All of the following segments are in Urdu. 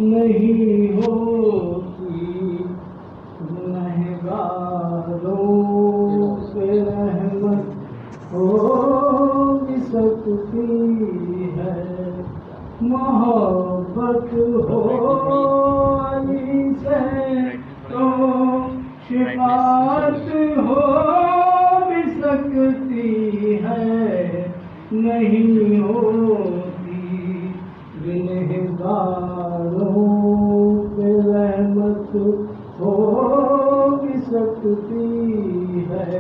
نہیں ہوتی گنہگاروں پہ رحمت ہو بھی سکتی ہے، محبت ہو علی سے تو شفاعت ہو بھی سکتی ہے، نہیں ہوتی گنہگاروں پہ رحمت ہو بھی سکتی ہے،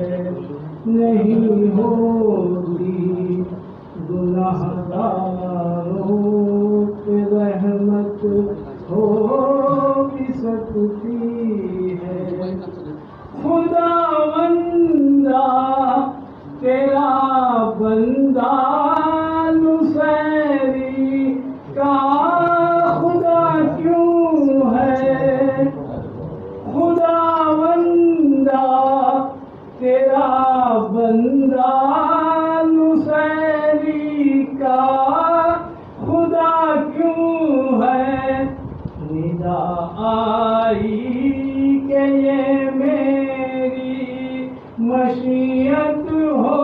نہیں ہوتی گنہگاروں پہ رحمت ہو بھی سکتی ہے۔ خداوندہ تیرا بندہ نصیری کا خدا کیوں ہے، خداوندہ تیرا بندہ نصیری کا خدا کیوں ہے، ندا آئی کہ یہ میری مشیت ہو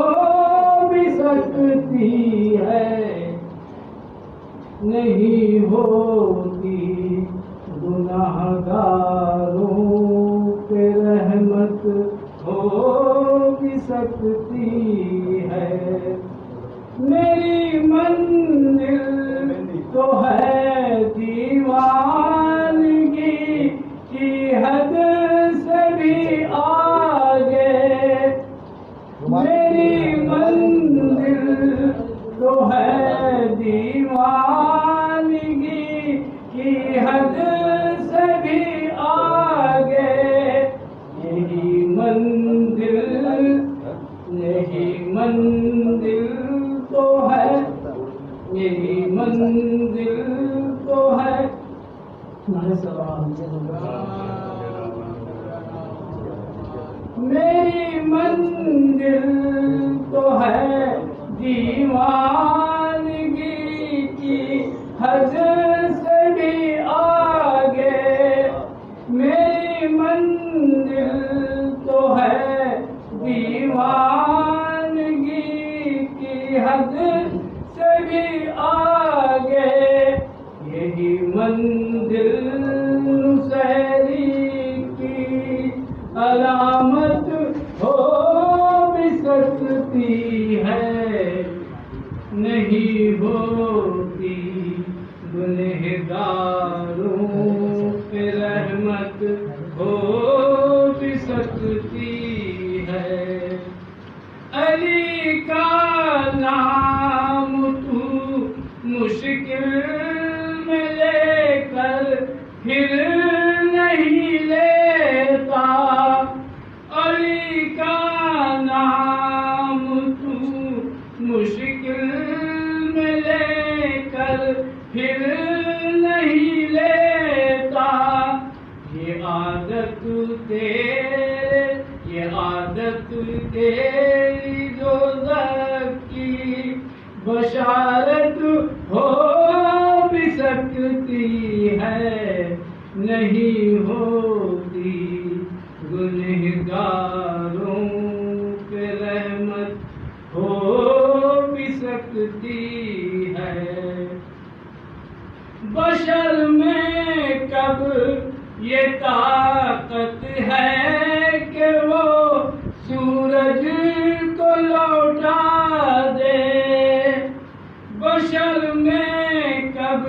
بھی سکتی ہے، نہیں ہوتی گنہگاروں پہ رحمت ہو بھی سکتی ہے۔ میری منزل تو ہے دیوانگی کی حد سے بھی آگے، میری منزل تو ہے دیوانگی کی حد سے بھی آگے، یہی منزل تو ہے، یہی منزل تو ہے، میری منزل تو ہے دیوانگی کی حد سے بھی آگے، میری منزل تو ہے دیوانگی کی حد سے بھی آگے، یہی منزل نصیری کی علامت ہو بھی سکتی ہے، نہیں ہوتی گنہگاروں پہ رحمت ہو بھی سکتی ہے۔ علی کا نام تو مشکل میں لے کر پھر نہیں لیتا، علی کا نام تو مشکل میں لے کر پھر نہیں لیتا، یہ عادت تیری دوزخ کی بشارت ہو بھی سکتی ہے، نہیں ہوتی گنہگاروں پہ رحمت ہو بھی سکتی ہے۔ بشر میں کب یہ طاقت ہے کہ وہ سورج کو لوٹا دے، بشر میں کب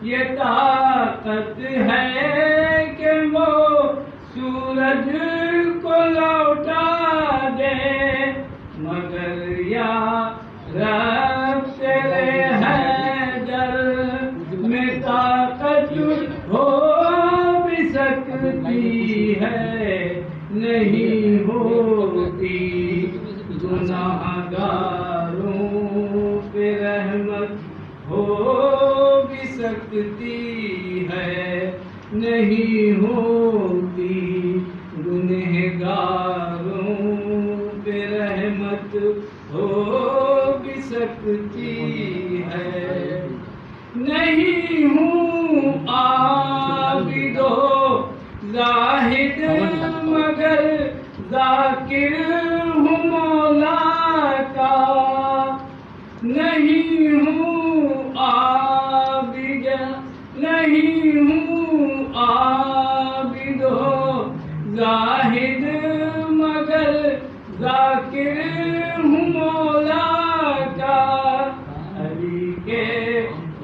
یہ طاقت ہے کہ وہ سورج کو لوٹا دے، مگر یا رب تیرے حیدر میں طاقت ہو بھی سکتی ہے، نہیں ہوتی گنہگاروں پہ رحمت ہو بھی سکتی ہے، نہیں ہوتی گنہگاروں پہ رحمت ہو بھی سکتی ہے، نہیں ہوں ہوں عابد و زاہد مگر ذاکر ہوں مولا کا، نہیں ہوں عابد، نہیں ہوں عابد و زاہد مگر ذاکر ہوں مولا کا، علی کے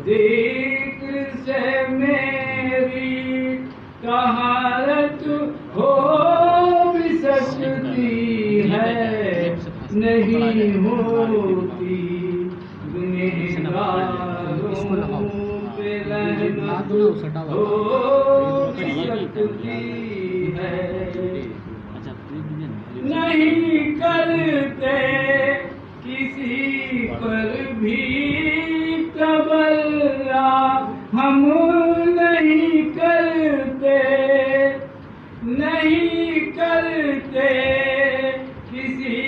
ذکر سے میری طہارت ہو بھی سکتی ہے، نہیں ہوتی گنہگاروں پہ رحمت ہو بھی سکتی ہے، نہیں کرتے کسی پر بھی تبرا، ہم نہیں کرتے، نہیں کرتے کسی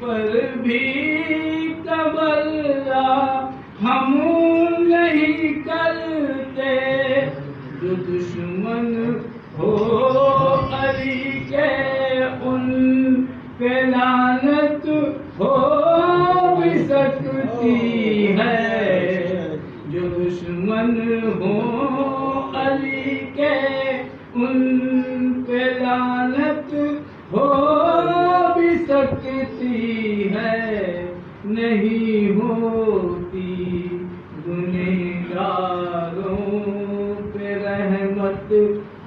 پر بھی تبرا، ہم نہیں کرتے، جو دشمن ہو علی کے ان پہ لعنت ہو بھی سکتی ہے، جو دشمن ہو علی کے ان پہ لعنت ہو بھی سکتی ہے، نہیں ہوتی گنہگاروں پہ رحمت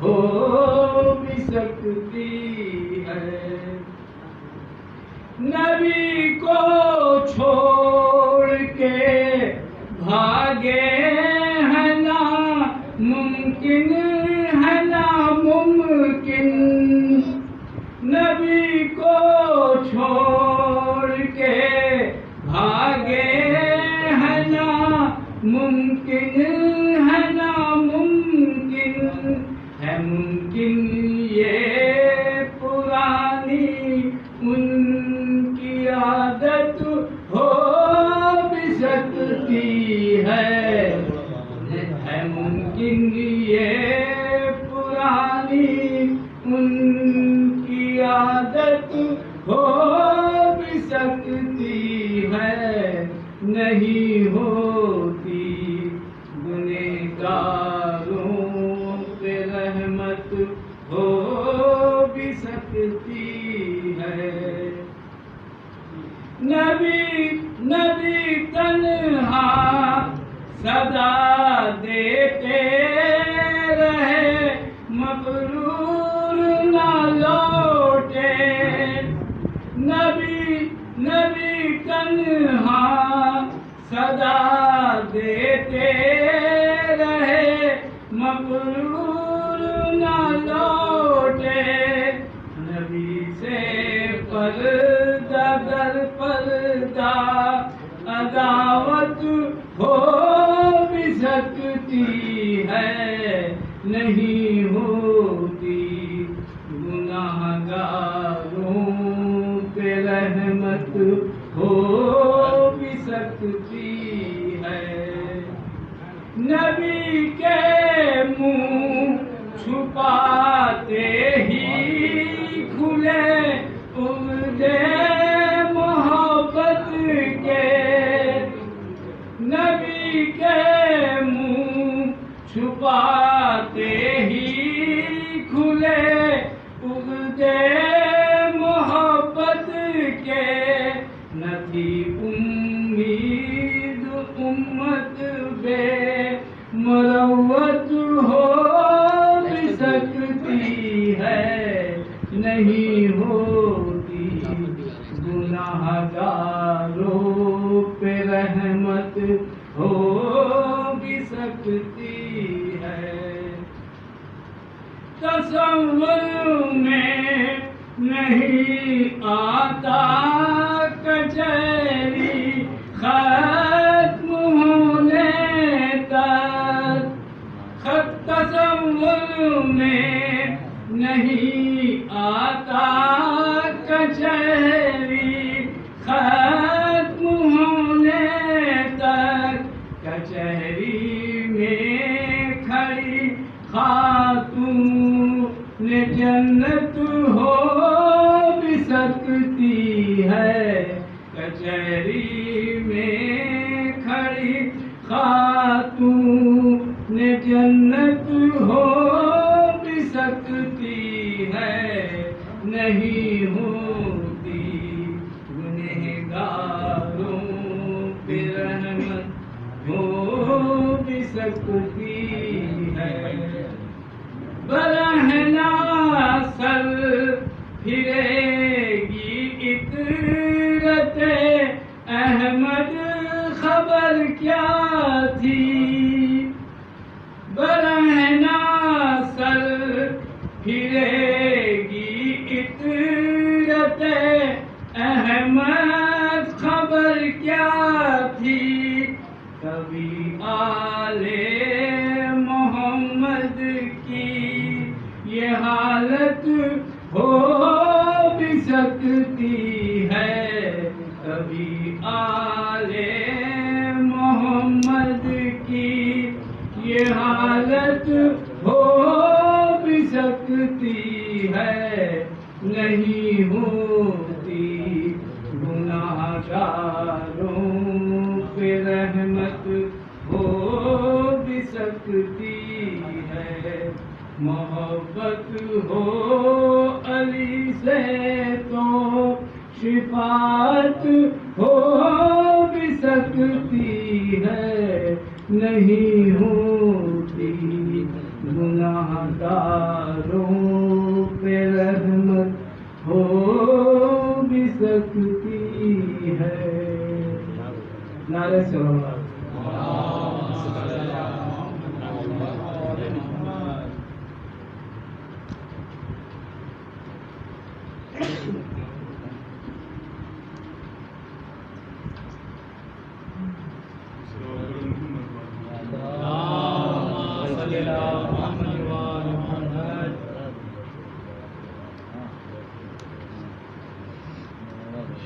ہو بھی سکتی ہے، نبی کو چھوڑ کے بھاگے ہیں ناممکن ہے ناممکن، نبی کو چھوڑ کے بھاگے ہیں ناممکن ہے ناممکن، ہے ممکن یہ پرانی ان کی عادت ہو بھی سکتی ہے ممکن یہ پرانی ان کی عادت ہو بھی سکتی ہے، نہیں ہوتی گنہگاروں پہ رحمت ہو بھی سکتی ہے، نبی تنہا صدا دیتے رہے مغرور نہ لوٹے، نبی تنہا صدا دیتے رہے مغرور نہ لوٹے، نبی سے پردہ در پردہ عداوت ہو بھی سکتی ہے، نہیں ہوتی گنہگاروں پہ رحمت ہو بھی سکتی ہے، نبی کے منہ چھپاتے ہی کھلے عہدے محبت کے، نبی کے منہ چھپاتے ہی کھلے عہدے محبت کے، نہ تھی امید امت بے مروت ہو بھی سکتی ہے، نہیں ہوتی گنہگاروں پہ رحمت ہو بھی سکتی ہے، تصور میں نہیں آتا کچہری ختم ہونے تک، تصور میں نہیں آتا کچہری ختم ہونے تک، کچہری میں کھڑے علی خاتون جنت ہو بھی سکتی ہے نہیں ہوتی گنہگاروں پہ رحمت ہو بھی سکتی ہے برہنا سر پھرے گی عطرت احمد خبر کیا تھی برہنا سر پھرے گی عطرت احمد خبر کیا تھی کبھی آل محمد کی یہ حالت ہو بھی سکتی ہے کبھی آل محمد کی یہ حالت ہو بھی سکتی ہے نہیں ہوتی گناہ گاروں پہ رحمت ہو بھی سکتی ہے محبت ہو علی سے تو شفاعت ہو بھی سکتی ہے نہیں ہوتی گناہ گاروں پہ رحمت ہو بھی سکتی ہے نعرہ صلوات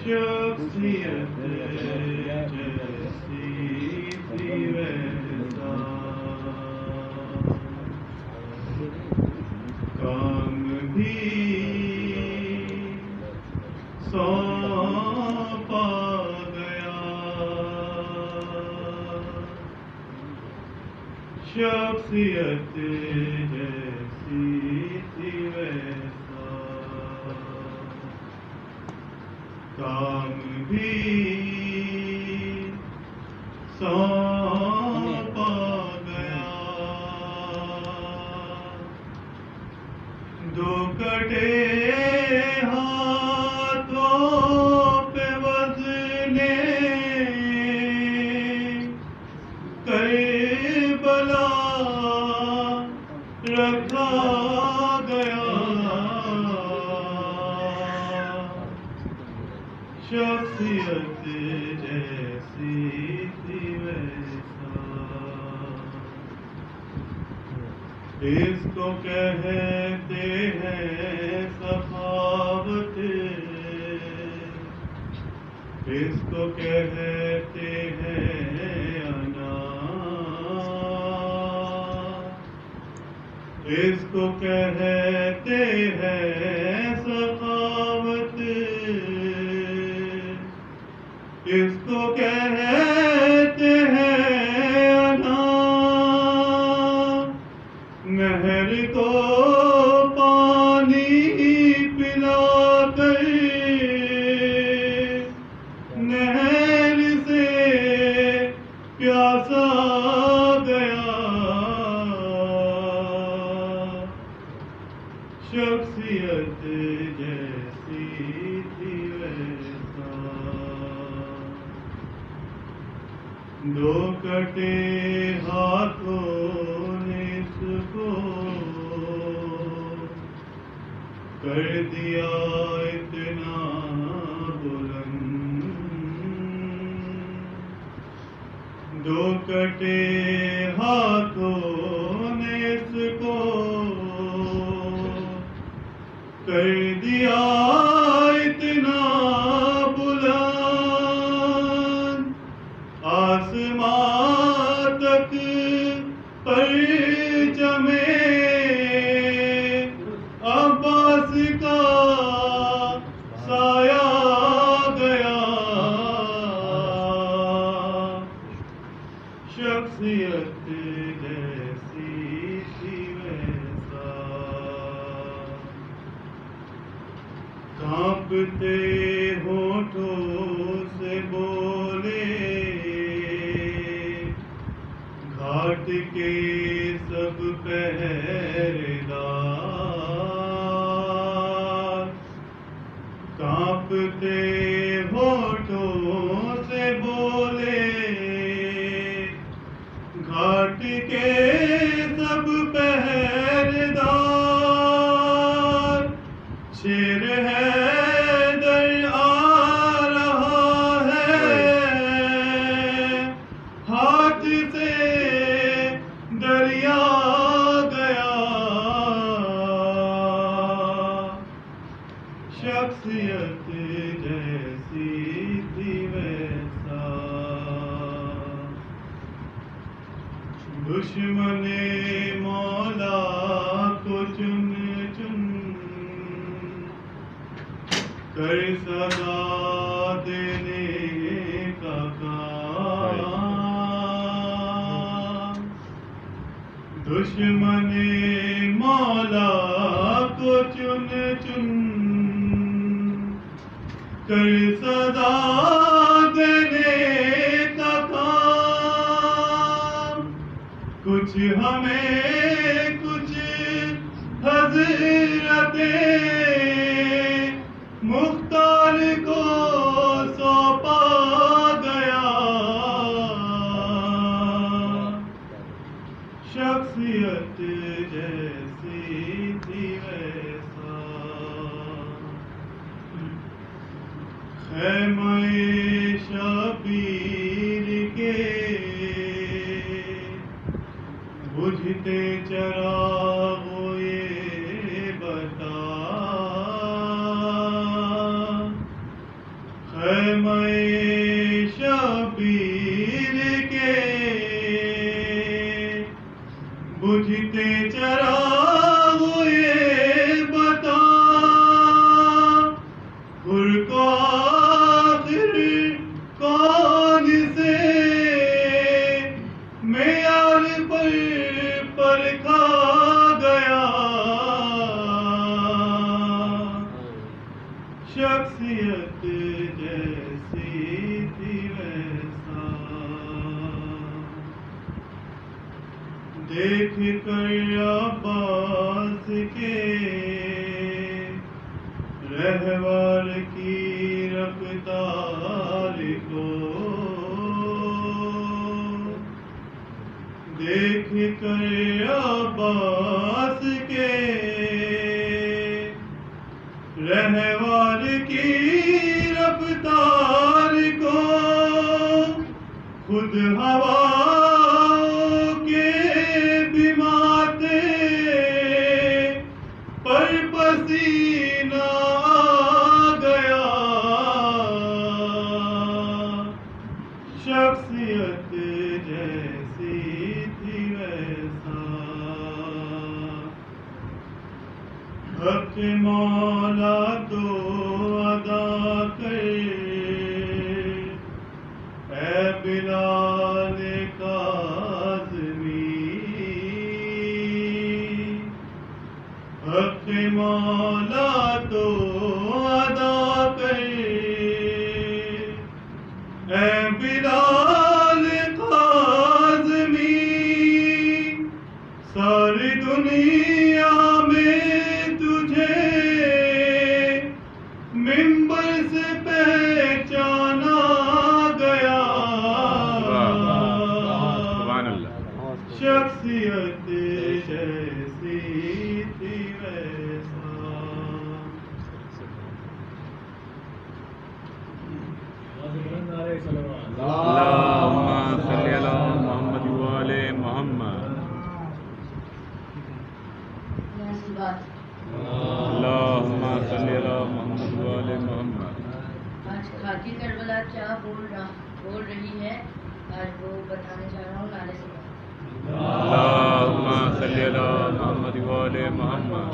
شخصیت جیسی تھی ویسا کام بھی سونپا گیا شخصیت جیسی تھی ویسا کام بھی سونپا گیا دو کٹے ہاتھوں پہ وزن کربلا رکھا گیا شخصیت جیسی تھی ویسا اس کو کہتے ہیں سخاوت اس کو کہتے ہیں انا اس کو کہتے ہیں سخاوت اس کو کہتے ہیں انا نہر کو پانی پلا کر نہر سے پیاسا گیا شخصیت جیسی تھی ویسا دو کٹے ہاتھوں نے اس کو کر دیا اتنا بلند دو کٹے ہاتھوں نے اس کو کر دیا اتنا بلند آسمان تک پرچم عباس کا سایہ گیا شخصیت جیسی تھی ویسا کانپتے ہونٹوں سے بولے گھاٹ کے سب پہرےدار کانپتے ہونٹوں سے بولے گھاٹ کے سب پہرےدار شیر حیدر آ رہا ہے ہاتھ سے دریا گیا شخصیت جیسی تھی ویسا دشمن مولا کو چن چن کر سزا دینے کا کام دشمن مولا کو چن چن کر سزا دینے کا کام کچھ ہمیں کچھ حضرت مختار کو سونپا گیا شخصیت جیسی تھی ویسا خیمہ شبیر کے بجھتے چراغوں یہ بتا خیمہ شبیر کے بجھتے چراغوں یہ بتا خور کو آخر کون سے معیار پر پرکھا گیا شخصیت جیسی تھی ویسا دیکھ کر عباس کے رہوار کی رفتار کو دیکھ کر عباس کے رہوار کی رفتار کو خود ہوا کے بماتے پر پسینہ آ گیا شخصیت جیسی تھی ویسا حق مولا تو ادا کر اے بلال کاظمی حق مولا تو ادا کر اے بلال کاظمی ساری دنیا میں تجھے منبر سے پہچانا گیا شخصیت جیسی تھی ویسا اللہم صلی علی محمد وآل محمد اللہم صلی علی محمد وآل محمد آج خاکی کربلا کیا بول رہی ہے آج وہ بتانے جا رہا ہوں نعرے سے اللہم صلی علی محمد وآل محمد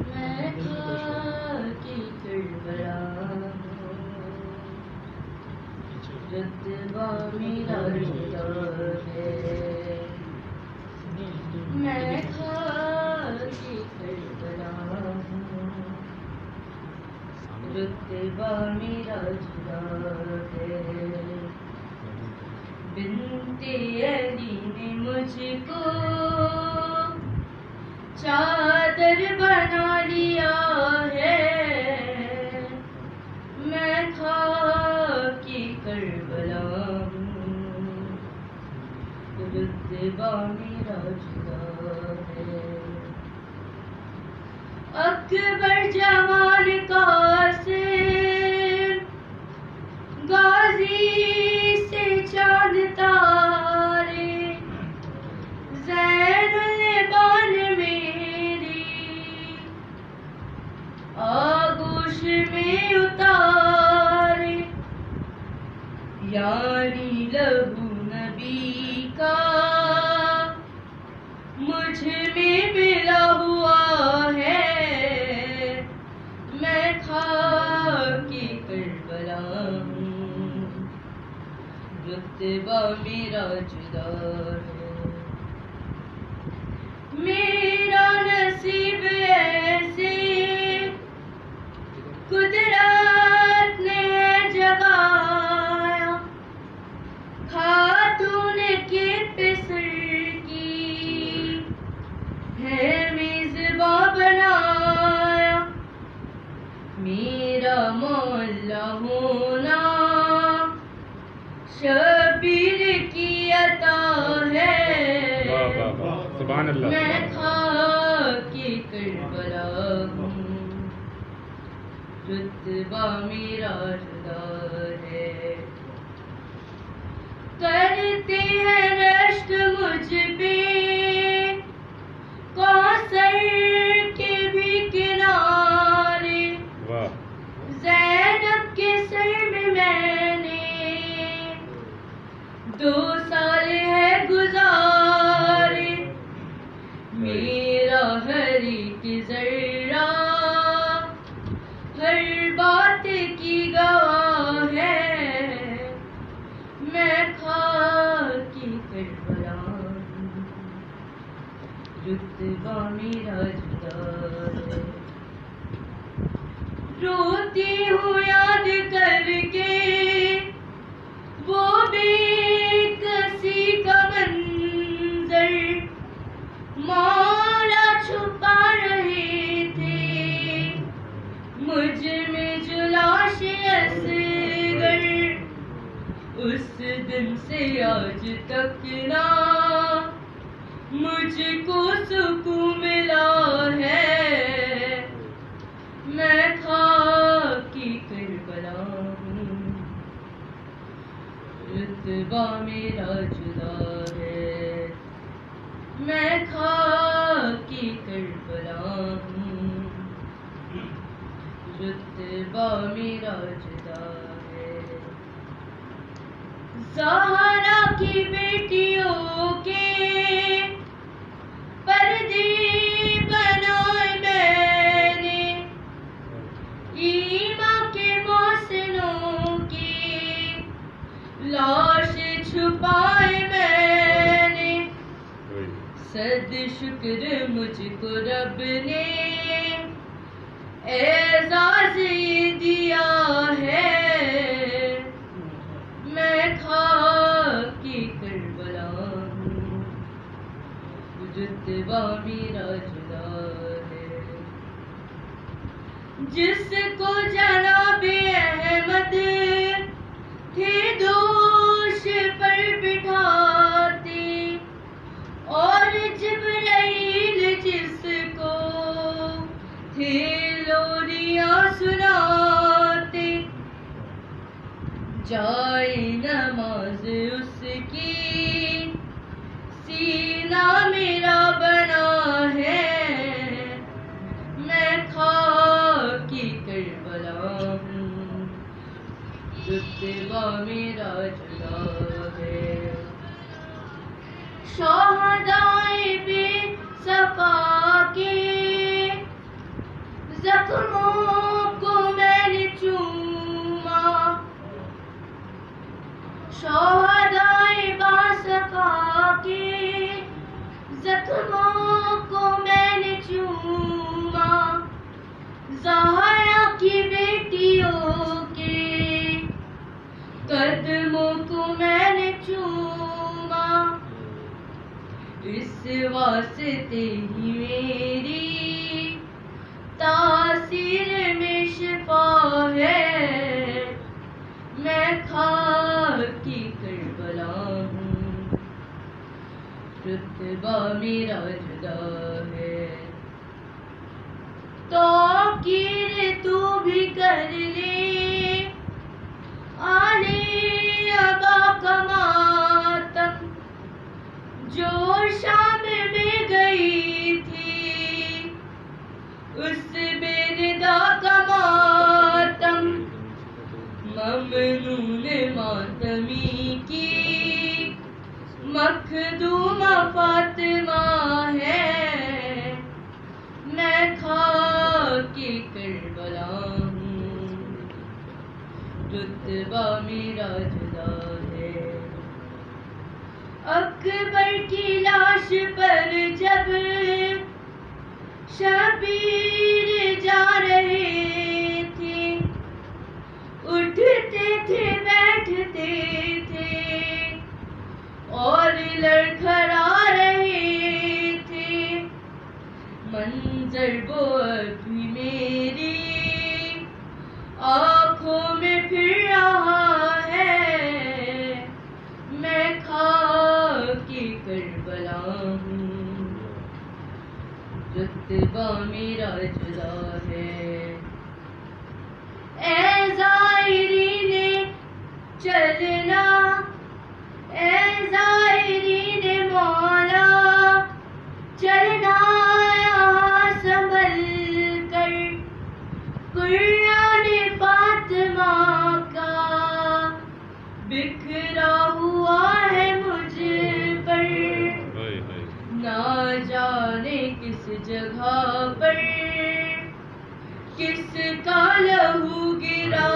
میں خاکی کربلا رتبہ میرا جدا ہے میں خاکی کربلا ہوں رتبہ میرا جدا ہے بنت علی نے مجھ کو چادر بنا لیا ہے میں خاکی کربلا ہوں رتبہ میرا جدا ہے اکبر جوان قاسم غازی سے چاند تارے زین البان میری آغوش میں اتارے یعنی لہو نبی کا مجھ میں ملا ہوا ہے میں خاکی کربلا ہوں رتبہ میرا جدا ہے میرا نصیب ایسے قدرت نے جگایا خاتون کے پسر کی ہے میزباں بنایا میرا مولا ہونا شبیر کی عطا ہے سبحان اللہ میں خاکی کربلا ہوں رتبہ میرا جدا ہے کرتے ہیں رشک مجھ پہ کوثر کے بھی کنارے واہ زینب کے سر میں نے 2 سال ہے گزارے میرا ہر ایک ذرہ ہر بات کی گواہ ہے میں خاکی کربلا ہوں رتبہ میرا جدا ہے روتی ہوں یاد کر کے وہ بھی کسی کا منظر مولا چھپا رہے تھے مجھ میں جو لاش اصغر اس دن سے آج تک نہ مجھ کو سکون ملا ہے میں خاکی کربلا ہوں رتبہ میرا جدا ہے میں خاکی کربلا ہوں رتبہ میرا جدا ہے زہرا کی بیٹیوں کے پردے بنائے میں نے ایمان کے محسنوں کی لاش چھپائے میں نے صد شکر مجھ کو رب نے اعزاز دیا ہے میں خاکی کربلا ہوں رتبہ میرا جدا ہے جس کو جناب احمد تھے دوش پر بٹھاتے اور جبرائیل جس کو تھے لوریاں سناتے جائے نماز اس کی سینہ میرا بنا ہے میں خاکی کربلا ہوں رتبہ میرا جدا ہے شہدائے بے صفا کے زخموں کو میں نے چوما شہدائے باسقا کے زخموں کو میں نے چوما، زہرا کی بیٹیوں کے قدموں کو میں نے چوما، اس واسطے ہی میری تاثیر میں شفا ہے، میں خاک کی کربلا ہوں، رتبہ میرا جدا ہے، توقیر تو بھی کر لے آلے ابا کا ماتم، جو شام میں گئی تھی اس بے ندا کا ماتم، ممنون ماتمی کی مخدومہ فاطمہ ہے، میں خاک کی کربلا ہوں، رتبہ میرا جدا ہے۔ اکبر کی لاش پر جب شبیر جا رہے تھے، اٹھتے تھے بیٹھتے تھے اور لڑکھڑا رہے تھے، منظر وہ ابھی میری آنکھوں میں پھر رہا ہے، میں خاک کی کربلا ہوں، رتبہ میرا جدا ہے۔ اے زائرین چلنا، اے زائرین مولا چلنا یہاں سنبھل کر، قرآن فاطمہ کا بکھرا ہوا ہے مجھ پر، نہ جانے کس جگہ پر کس کا لہو گرا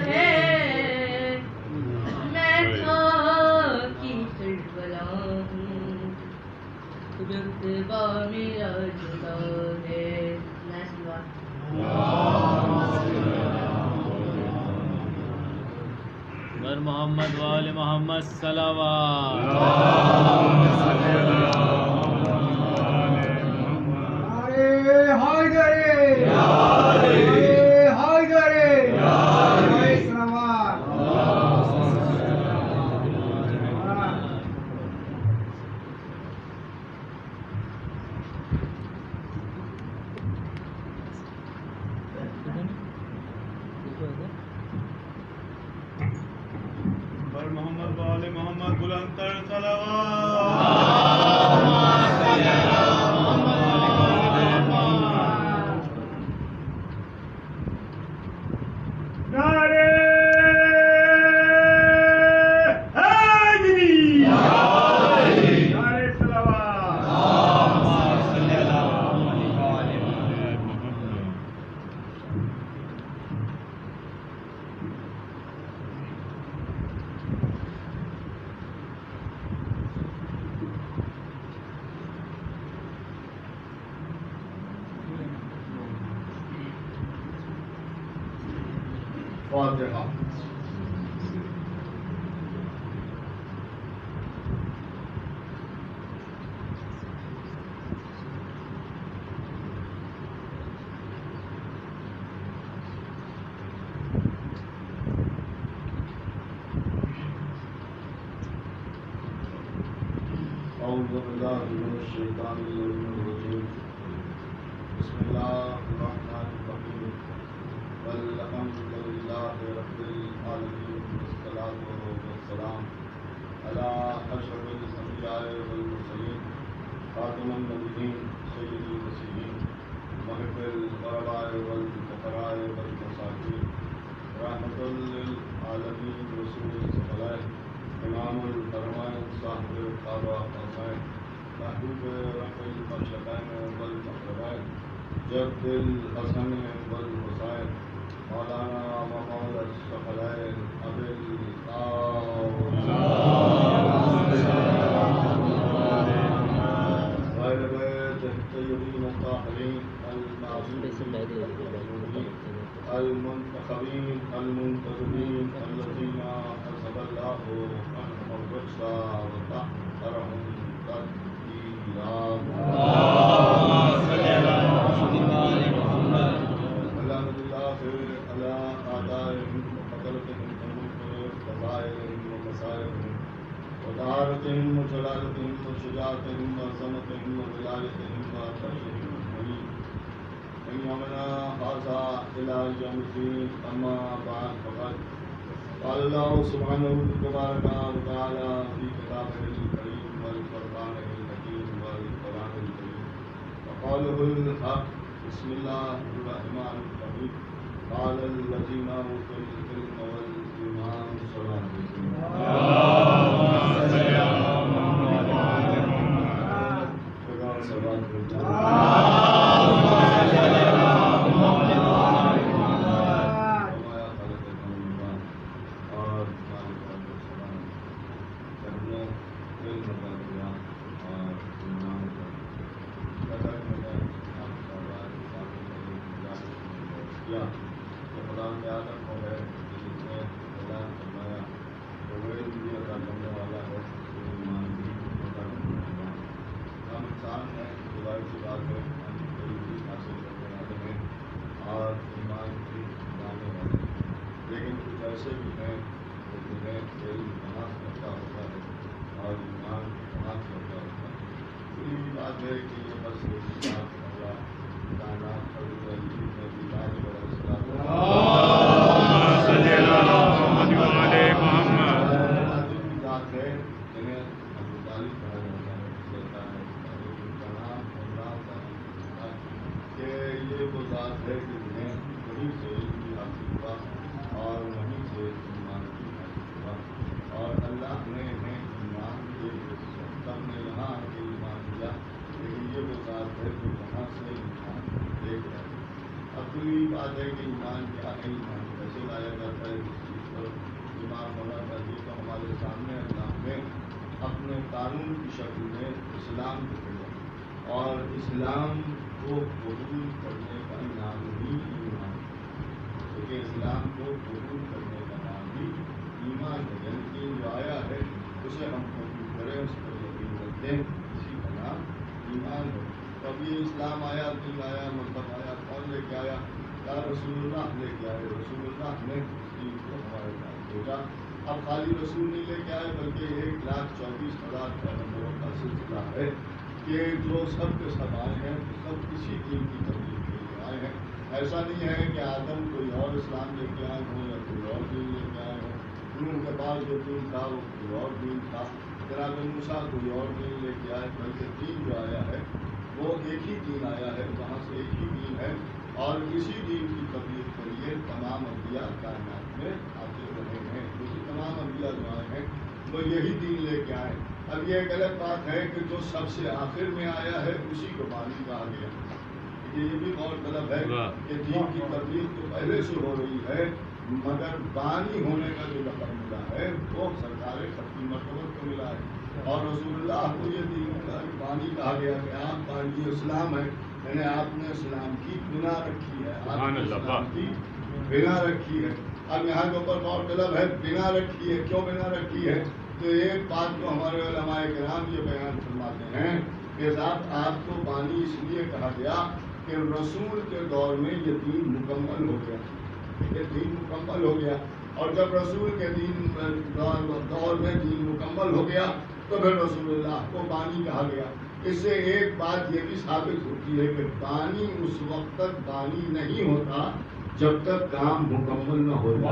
ہے، میں خاک کی کربلا ہوں، رتبہ میرا جدا ہے۔ بر محمد وآل محمد صلوات۔ بر محمد وآل محمد بلند تر صلوات۔ نعرے حیدری، نعرے صلوات۔ فاتحہ۔ اعوذ باللہ من الشیطان الرجیم، بسم اللہ الرحمن الرحیم، والحمد للہ رب العالمین، والصلاة والسلام علی اشرف الانبیاء والمرسلین، خاتم النبیین، سید المرسلین، محب الغرباء والفقراء والمساکین، رحمۃ للعالمین، رسول الثقلین، امام الحرمین، صاحب القعبہ قاسین، محبوب رفع المشرقین والمغربین، جد الحسن والحسین، مولانا و مولا الثقلین ابی القاسم وأنهم الرجس وطهرهم تطهيرا. اللهم صل على أعدائهم وقتلتهم وفضائلهم ومصائبهم وطهارتهم وجلالتهم وشجاعتهم وعظمتهم وولايتهم وعطشهم أجمعين من يومنا هذا إلى يوم الدين. أما بعد فقد قال الله سبحانه تبارك وتعالى في كتابه الكريم والفرقان الحكيم والقرآن الكريم وقوله الحق. بسم الله الرحمن الرحيم. قال الذين أوتوا العلم والإيمان صلاة لیکن کچھ ایسے بھی ہیں جو جنہیں علم کہاں سے ہوتا ہوتا ہے اور ایمان کہاں سے ہوتا ہوتا ہے. پوری بات ہے کہ یہ بس بات ہوگا کائنات میں بیدار ذات ہے جنہیں ابو طالب کہا جاتا ہے. کا نام عمران ہے کہ یہ وہ ذات ہے کہ جنہیں وہیں سے علم حاصل ہوا اور وہیں سے ایمان کی حاصل ہوا اور اللہ نے ایمان کے سب نے یہاں آ کے ایمان دیا. لیکن یہ وہ ذات ہے جو وہاں سے ایمان لے کے آئی. اب پوری بات ہے کہ ایمان کیا ہے, ایمان کیسے لایا جاتا ہے, اس چیز پر ایمان ہونا چاہیے. تو ہمارے سامنے اللہ نے اپنے قانون کی شکل میں اسلام کو بھیجا اور اسلام کو قبول کرنے کا نام ہی ایمان. کیونکہ اسلام کو قبول کرنے کا نام ہی ایمان ہے. یعنی کہ جو آیا ہے اسے ہم قبول کریں, اس پر یقین رکھتے ہیں, اسی کا نام ایمان ہے. تو اب یہ اسلام آیا, دین آیا, مذہب آیا, کون لے کے آیا؟ یا رسول اللہ لے کے آئے. رسول اللہ نے اس دین کو ہمارے پاس بھیجا. اب خالی رسول نہیں لے کے آئے بلکہ 1,24,000 پیغمبروں کا سلسلہ ہے کہ جو سب کے سب آئے ہیں وہ سب کسی دین کی تبلیغ کے لیے آئے ہیں. ایسا نہیں ہے کہ آدم کوئی اور اسلام لے کے آئے ہوں یا کوئی اور دین لے کے آئے ہوں. ان کے پاس جو دین تھا وہ کوئی اور دین تھا. جناب موسیٰ کوئی اور دین لے کے آئے, بلکہ دین جو آیا ہے وہ ایک ہی دین آیا ہے, وہاں سے ایک ہی دین ہے. اور اسی دین کی تبلیغ کے لیے تمام انبیاء کائنات میں آتے رہے ہیں. کیونکہ تمام انبیاء جو آئے ہیں وہ یہی دین لے کے آئے. اب یہ ایک الگ بات ہے کہ جو سب سے آخر میں آیا ہے اسی کو بانی کہا گیا. یہ بھی غور طلب ہے کہ دین کی تبلیغ تو پہلے سے ہو رہی ہے, مگر بانی ہونے کا جو لقب ملا ہے وہ سرکار ختمی مرتبہ کو ملا ہے. اور رسول اللہ کو یہ دین بانی کہا گیا کہ آپ بانی اسلام ہے. یعنی آپ نے اسلام کی بنا رکھی ہے, آپ نے اسلام کی بنا رکھی ہے. اب یہاں کے اوپر غور طلب ہے بنا رکھی ہے. کیوں بنا رکھی ہے؟ تو ایک بات جو ہمارے علماء کرام یہ بیان فرماتے ہیں کہ صاحب آپ کو بانی اس لیے کہا گیا کہ رسول کے دور میں یہ دین مکمل ہو گیا. یہ دین مکمل ہو گیا اور جب رسول کے دین دور میں دین مکمل ہو گیا تو پھر رسول اللہ کو بانی کہا گیا. اس سے ایک بات یہ بھی ثابت ہوتی ہے کہ بانی اس وقت تک بانی نہیں ہوتا جب تک کام مکمل نہ ہو جائے.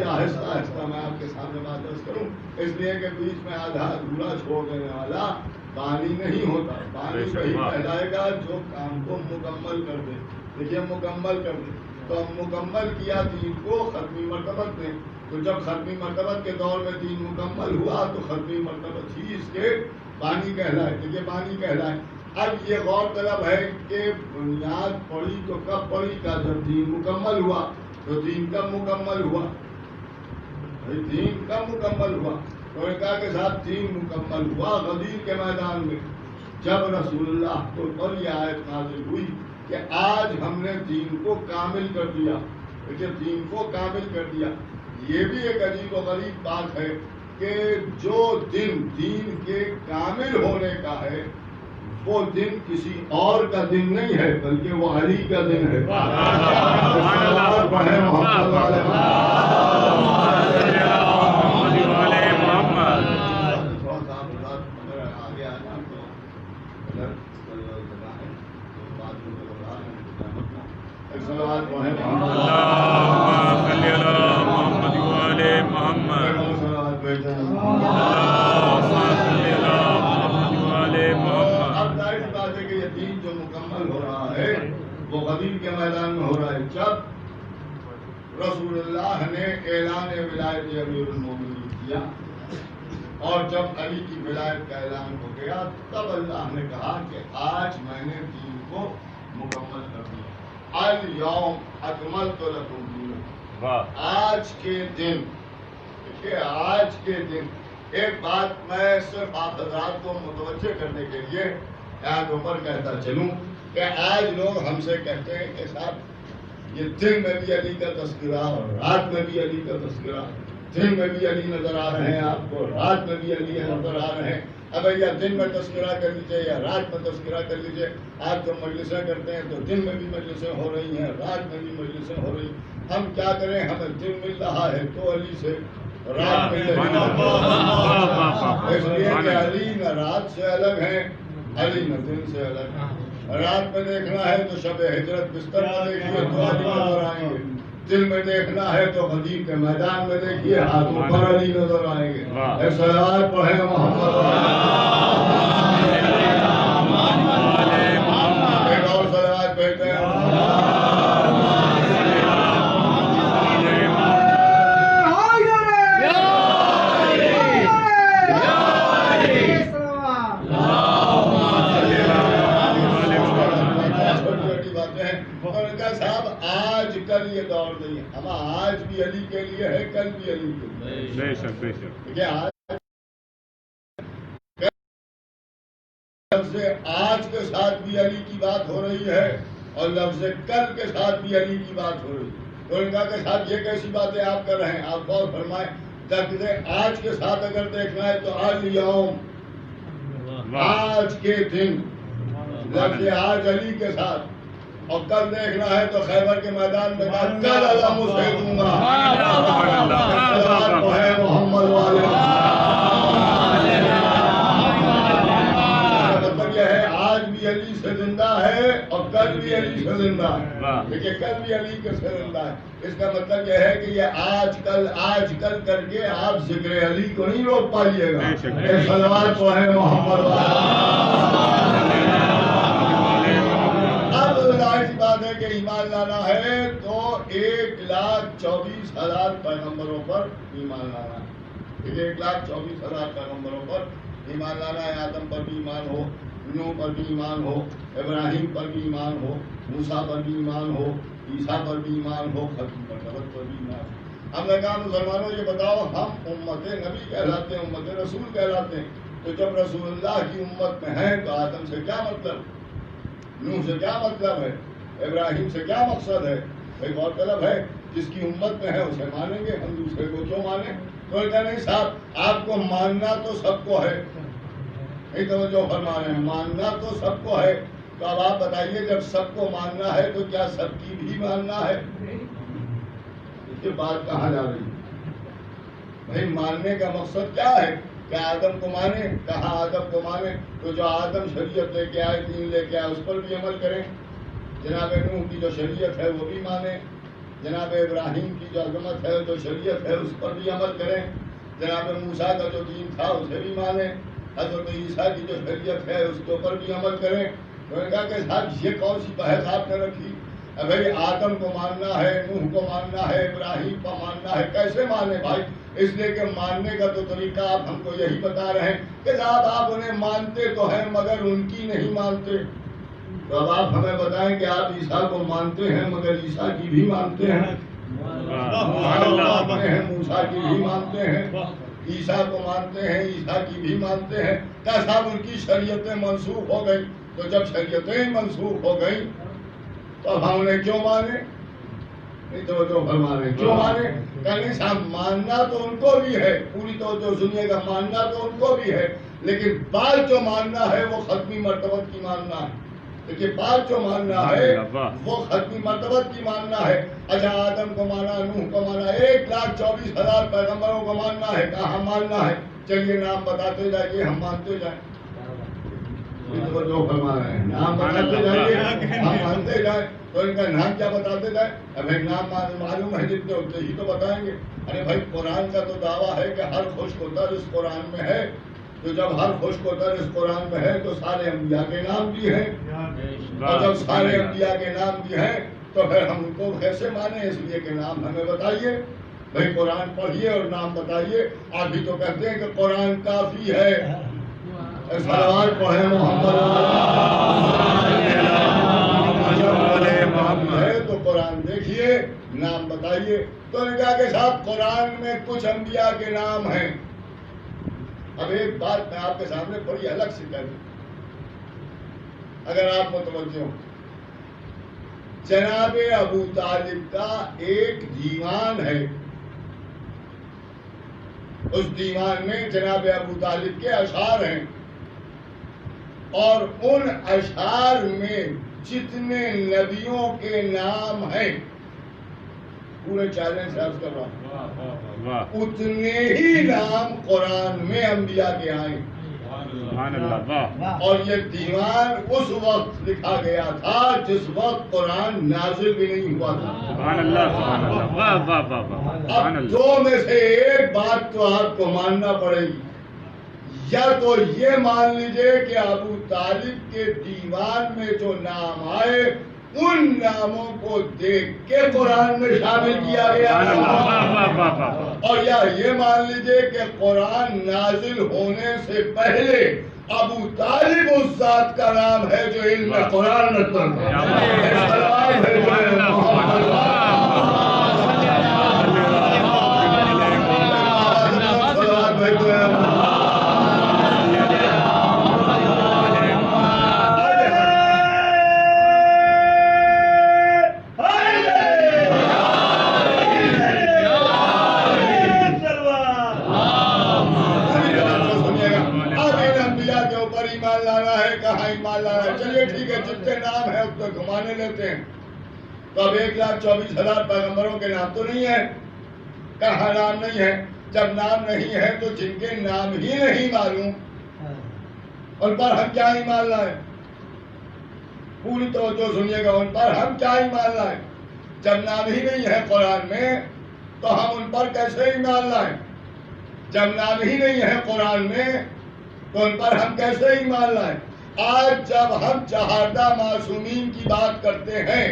آہستہ آہستہ میں آپ کے سامنے بات درج کروں, اس لیے کہ بیچ میں آدھا ادھورا چھوڑ دینے والا بانی نہیں ہوتا. بانی وہی کہلائے گا جو کام کو مکمل کر دے. دیکھیے مکمل کر دے تو مکمل کیا دین کو ختمی مرتبت میں. تو جب ختمی مرتبت کے دور میں دین مکمل ہوا تو ختمی مرتبت ہی اس کے بانی کہلائے. دیکھیے بانی کہلائے. اب یہ غور طلب ہے کہ بنیاد پڑی تو کب پڑی کا جب دین مکمل ہوا. تو دین کب مکمل ہوا؟ دین کب مکمل ہوا؟ تو نے کہا کہ صاحب دین مکمل ہوا غدیر کے میدان میں, جب رسول اللہ کو پر یہ آیت نازل ہوئی کہ آج ہم نے دین کو کامل کر دیا. دیکھیے دین کو کامل کر دیا، یہ بھی ایک عجیب و غریب بات ہے کہ جو دن دین کے کامل ہونے کا ہے وہ دن کسی اور کا دن نہیں ہے بلکہ وہ علی کا دن ہے. اب ظاہر بات ہے کہ یہ دین جو مکمل ہو رہا ہے وہ غدیر کے میدان میں ہو رہا ہے جب رسول اللہ نے اعلان ولایت امیر المومنین کیا اور جب علی کی ولایت کا اعلان ہو گیا تب اللہ نے کہا کہ آج میں نے دین کو مکمل کر دیا. الیوم اکملت لکم دینکم. آج کے دن دیکھیے آج کے دن ایک بات میں صرف آپ حضرات کو متوجہ کرنے کے لیے یاد اوپر کہتا چلوں کہ آج لوگ ہم سے کہتے ہیں کہ صاحب یہ دن میں بھی علی کا تذکرہ اور رات میں بھی علی کا تذکرہ، دن میں بھی علی نظر آ رہے ہیں آپ کو، رات میں بھی علی نظر آ رہے ہیں. اب یا دن میں تذکرہ کر لیجیے یا رات میں تذکرہ کر لیجیے. آپ جو مجلسیں کرتے ہیں تو دن میں بھی مجلسیں ہو رہی ہیں، رات میں بھی مجلسیں ہو رہی ہیں. ہم کیا کریں؟ ہمیں دن مل رہا ہے تو علی سے، رات مل رہی ہے اس لیے کہ علی نہ رات سے الگ ہے، علی نہ دن سے الگ ہے. رات میں دیکھنا ہے تو شب ہجرت بستر میں دیکھیے تو علی نظر آئیں گے، دل میں دیکھنا ہے تو غدیر کے میدان میں دیکھیے ہاتھوں پر علی نظر آئیں گے. صلوات پڑھیں محمد. ایک اور صلوات پڑھتے ہیں. صاحب آج کل یہ دور نہیں ہے، ہم آج بھی علی کے لیے ہے، کل بھی علی کے لیے. بے شک بے شک. دیکھیے لفظ آج کے ساتھ بھی علی کی بات ہو رہی ہے اور لفظ کل کے ساتھ بھی علی کی بات ہو رہی ہے. تو ان کے ساتھ یہ کیسی باتیں آپ کر رہے ہیں؟ آپ غور فرمائیں. لفظ آج کے ساتھ اگر دیکھنا ہے تو الیوم آج کے دن، لفظ آج علی کے ساتھ، اور کل دیکھنا ہے تو خیبر کے میدان میں کل علم اسے دوں گا. محمد والے مطلب یہ ہے آج بھی علی سے زندہ ہے اور کل بھی علی سے زندہ ہے. دیکھیے کل بھی علی کے سے زندہ ہے. اس کا مطلب یہ ہے کہ یہ آج کل کر کے آپ ذکر علی کو نہیں روک پائیے گا. صلوات پڑھیں محمد والے. ظاہر سی بات ہے کہ ایمان لانا ہے تو 1,24,000 پیغمبروں پر ایمان لانا ہے. 1,24,000 پیغمبروں پر ایمان لانا ہے. آدم پر بھی ایمان ہو، نوح پر بھی ایمان ہو، ابراہیم پر بھی ایمان ہو، موسیٰ پر بھی ایمان ہو، عیسیٰ پر بھی ایمان ہو، ختم پر بھی ایمان ہو. ہم نے کہا مسلمانوں یہ بتاؤ ہم امت نبی کہلاتے ہیں، امت رسول کہلاتے ہیں، تو جب رسول اللہ کی امت میں ہیں تو آدم سے کیا مطلب، نوح سے کیا مطلب ہے، ابراہیم سے کیا مقصد ہے؟ ایک اور طلب ہے جس کی امت میں ہے اسے مانیں گے، ہم دوسرے کو کیوں مانیں؟ تو کہا نہیں صاحب آپ کو ماننا تو سب کو ہے. نہیں توجہ فرما رہے ہیں، ماننا تو سب کو ہے. تو اب آپ بتائیے جب سب کو ماننا ہے تو کیا سب کی بھی ماننا ہے؟ اس کے بات کہاں جا رہی ہے؟ بھائی ماننے کا مقصد کیا ہے؟ کہ آدم کو مانے، کہاں آدم کو مانے؟ تو جو آدم شریعت لے کے آئے، دین لے کے آئے، اس پر بھی عمل کریں. جناب نوح کی جو شریعت ہے وہ بھی مانیں. جناب ابراہیم کی جو عظمت ہے جو شریعت ہے اس پر بھی عمل کریں. جناب موسیٰ کا جو دین تھا اسے بھی مانیں. حضرت عیسیٰ کی جو شریعت ہے اس کے اوپر بھی عمل کریں. تو نے کہا کہ صاحب یہ کون سی بحث آپ نے رکھی؟ بھائی آدم کو ماننا ہے، نوح کو ماننا ہے، ابراہیم کو ماننا ہے. کیسے مانے بھائی؟ اس لیے کہ ماننے کا تو طریقہ آپ ہم کو یہی بتا رہے ہیں کہ صاحب آپ انہیں مانتے تو ہیں مگر ان کی نہیں مانتے. تو اب آپ ہمیں بتائیں کہ آپ عیسیٰ کو مانتے ہیں مگر عیسیٰ کی بھی مانتے ہیں، موسیٰ کی بھی مانتے ہیں، عیسیٰ کو مانتے ہیں، عیسیٰ کی بھی مانتے ہیں. کیا صاحب ان کی شریعتیں منسوخ ہو گئی؟ تو جب شریعتیں منسوخ ہو گئی تو اب ہم نے کیوں مانے؟ نہیں تو فرما رہے کیوں مانے؟ کہنے صاحب ماننا تو ان کو بھی ہے، پوری توجہ سنیے گا، ماننا تو ان کو بھی ہے، لیکن بعد جو ماننا ہے وہ ختمی مرتبت کی ماننا ہے۔ دیکھیے بعد جو ماننا ہے وہ ختمی مرتبت کی ماننا ہے۔ اچھا آدم کو مانا، نوح کو مانا، 1,24,000 پیغمبروں کو ماننا ہے، کہاں ماننا ہے؟ چلیے نام بتاتے جائیے، ہم مانتے جائیں۔ جو فرما رہے ہیں نام بتاتے جائیے، ہم مانتے جائیں۔ تو ان کا نام کیا بتاتے جائیں؟ اب ایک نام معلوم ہے جتنے ہوتے ہی تو بتائیں گے۔ ارے بھائی قرآن کا تو دعویٰ ہے کہ ہر خشک و تر اس قرآن میں ہے، تو جب ہر خشک و تر اس قرآن میں ہے تو سارے انبیاء کے نام بھی ہیں، اور جب سارے انبیاء کے نام بھی ہیں تو پھر ہم ان کو کیسے مانیں؟ اس لیے کہ نام ہمیں بتائیے بھائی، قرآن پڑھیے اور نام بتائیے۔ آپ بھی تو کہتے ہیں کہ قرآن کافی ہے، صلوات پڑھیں محمد ہے تو قرآن دیکھیے، نام بتائیے۔ تو نے کہا کہ صاحب قرآن میں کچھ انبیاء کے نام ہیں۔ اب ایک بات میں آپ کے سامنے بڑی الگ سے کہہ دوں، اگر آپ متوجہ ہوں، جناب ابو طالب کا ایک دیوان ہے، اس دیوان میں جناب ابو طالب کے اشعار ہیں، اور ان اشعار میں جتنے نبیوں کے نام ہیں، پورے چیلنج سے عرض کر رہا ہوں، اتنے ہی نام قرآن میں انبیاء کے آئے۔ اور یہ دیوان اس وقت لکھا گیا تھا جس وقت قرآن نازل بھی نہیں ہوا تھا۔ اب دو میں سے ایک بات تو آپ کو ماننا پڑے گی، یا تو یہ مان لیجئے کہ ابو طالب کے دیوان میں جو نام آئے ان ناموں کو دیکھ کے قرآن میں شامل کیا گیا، اور یا یہ مان لیجئے کہ قرآن نازل ہونے سے پہلے ابو طالب اس ذات کا نام ہے جو علم قرآن رکھتا جتنے نام ہیں اس کو گھمانے لیتے ہیں۔ تو اب 1,24,000 پیغمبروں کے نام تو نہیں ہے، کہاں نام نہیں ہے؟ جب نام نہیں ہے تو جن کے نام ہی نہیں معلوم ان پر ہم کیا ایمان لائیں؟ پوری توجہ سنیے گا، ان پر ہم کیا ایمان لائیں؟ جب نام ہی نہیں ہے قرآن میں تو ہم ان پر کیسے ایمان لائیں؟ جب نام ہی نہیں ہے قرآن میں تو ان پر ہم کیسے ایمان لائیں؟ آج جب ہم چہاردہ معصومین کی بات کرتے ہیں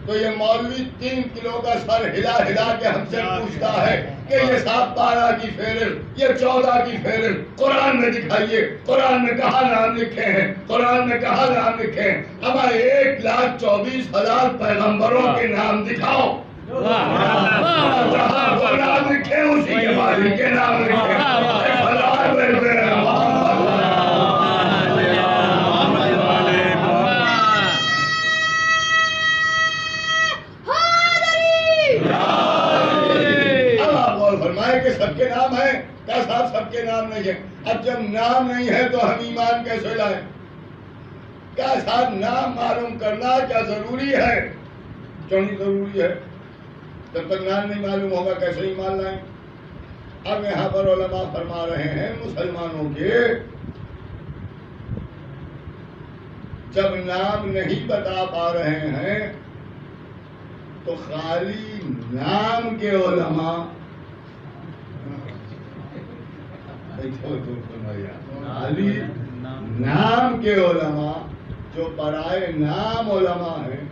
تو یہ مولوی 3 کلو کا سر ہلا ہلا کے ہم سے پوچھتا ہے کہ یہ صاحب 12 کی فہرست، یہ 14 کی فہرست قرآن میں دکھائیے، قرآن میں کہاں نام لکھے ہیں، قرآن میں کہاں نام لکھے ہیں؟ ہمارے 1,24,000 پیغمبروں کے نام دکھاؤ، جہاں وہ نام لکھے اسی کے مالک کے نام لکھے۔ کہ سب کے نام ہیں، کیا صاحب سب کے نام نہیں ہیں؟ اب جب نام نہیں ہے تو ہم ایمان کیسے لائیں؟ کیا صاحب نام معلوم کرنا کیا ضروری ہے؟ کیوں نہیں ضروری ہے؟ جب تک نام نہیں معلوم ہوگا کیسے ایمان لائیں؟ اب یہاں پر علماء فرما رہے ہیں مسلمانوں کے جب نام نہیں بتا پا رہے ہیں تو خالی نام کے علماء نام کے علماء جو برائے نام علماء ہیں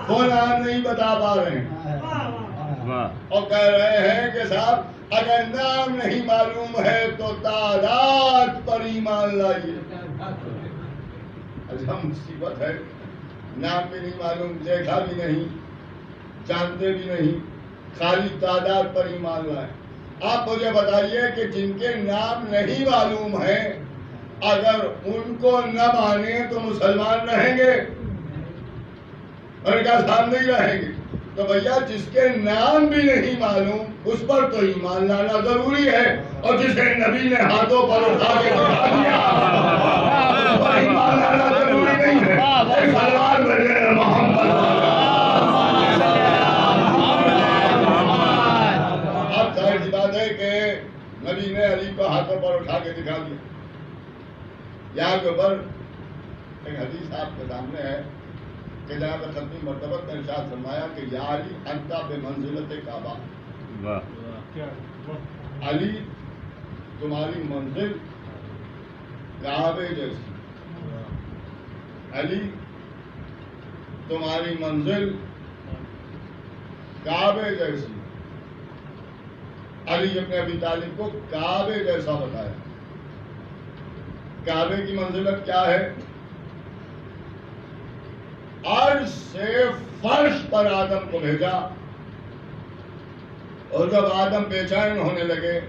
وہ نام نہیں بتا پا رہے ہیں اور کہہ رہے ہیں کہ صاحب اگر نام نہیں معلوم ہے تو تعداد پر ایمان لائیے۔ اچھا مصیبت ہے، نام بھی نہیں معلوم، دیکھا بھی نہیں، جانتے بھی نہیں، خالی تعداد پر ایمان لائے۔ آپ مجھے بتائیے کہ جن کے نام نہیں معلوم ہیں اگر ان کو نہ مانے تو مسلمان رہیں گے؟ اور کہا صاحب نہیں رہیں گے تو بھیا جس کے نام بھی نہیں معلوم اس پر تو ایمان لانا ضروری ہے، اور جسے نبی نے ہاتھوں پر اٹھا کے دکھا دیا اس پر ایمان لانا ضروری نہیں ہے۔ ایک سلوات بھیجے محمد۔ اب ظاہر سی بات ہے کہ نبی نے علی کو ہاتھوں پر اٹھا کے دکھا دیا۔ یہاں کے اوپر ایک حدیث آپ کے سامنے ہے کہ جناب ختمی مرتبہ نے ارشاد فرمایا کہ یا علی انت بمنزلت کعبہ، علی تمہاری منزل کعبے جیسی، علی تمہاری منزل کعبے جیسی۔ علی اپنے ابی طالب کو کعبے جیسا بتایا۔ کعبے کی منزلت کیا ہے؟ عرش سے فرش پر آدم کو بھیجا، اور جب آدم بے چین ہونے لگے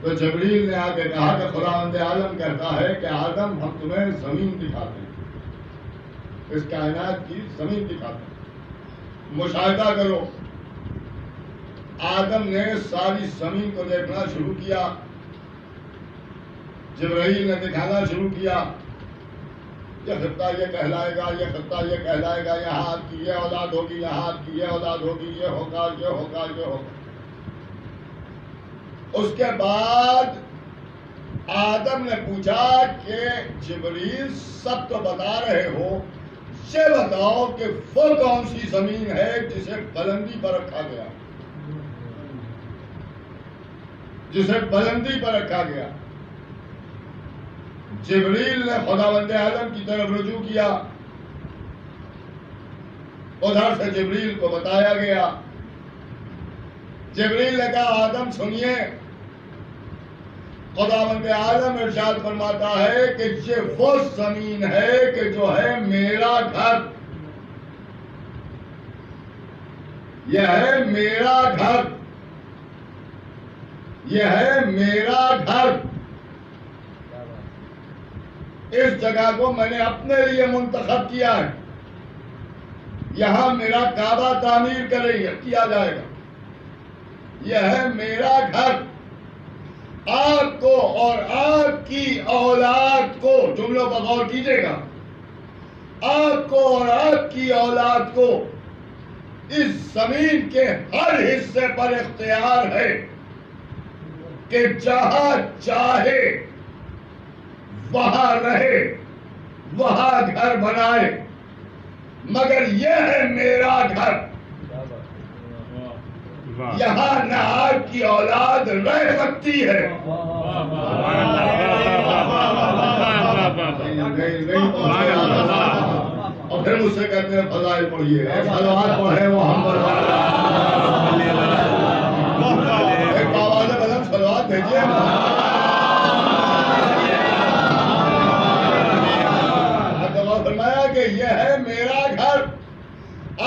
تو جبریل نے آ کے کہا کہ خداوند عالم کہتا ہے کہ آدم ہم تمہیں زمین دکھاتے ہیں، اس کائنات کی زمین دکھاتے ہیں، مشاہدہ کرو۔ آدم نے ساری زمین کو دیکھنا شروع کیا، جبرائیل نے دکھانا شروع کیا، یہ خطہ یہ کہلائے گا، یہ خطہ یہ کہلائے گا، یہاں آپ کی یہ اولاد ہوگی، یہاں آپ کی یہ اولاد ہوگی، یہ ہوگا، یہ ہوگا، یہ ہوگا۔ اس کے بعد آدم نے پوچھا کہ جبریل سب تو بتا رہے ہو، یہ بتاؤ کہ وہ کون سی زمین ہے جسے بلندی پر رکھا گیا، جسے بلندی پر رکھا گیا۔ جبریل نے خداوند عالم کی طرف رجوع کیا، ادھر سے جبریل کو بتایا گیا۔ جبریل نے کہا آدم سنیے، خداوند عالم ارشاد فرماتا ہے کہ یہ وہ زمین ہے کہ جو ہے میرا گھر، یہ ہے میرا گھر، یہ ہے میرا گھر۔ اس جگہ کو میں نے اپنے لیے منتخب کیا ہے، یہاں میرا کعبہ تعمیر کیا جائے گا، یہ ہے میرا گھر۔ آپ کو اور آپ کی اولاد کو، جملوں پر غور کیجیے گا، آپ کو اور آپ کی اولاد کو اس زمین کے ہر حصے پر اختیار ہے کہ جہاں چاہے وہاں رہے، وہاں گھر بنائے، مگر یہ ہے میرا گھر، یہاں نہ آپ کی اولاد رہ سکتی ہے۔ اور پھر مجھ سے کہتے ہیں فضائل پڑھیے، صلوات پڑھے محمد، ایک آواز بلند صلوات بھیجیے۔ فرمایا کہ یہ ہے میرا گھر،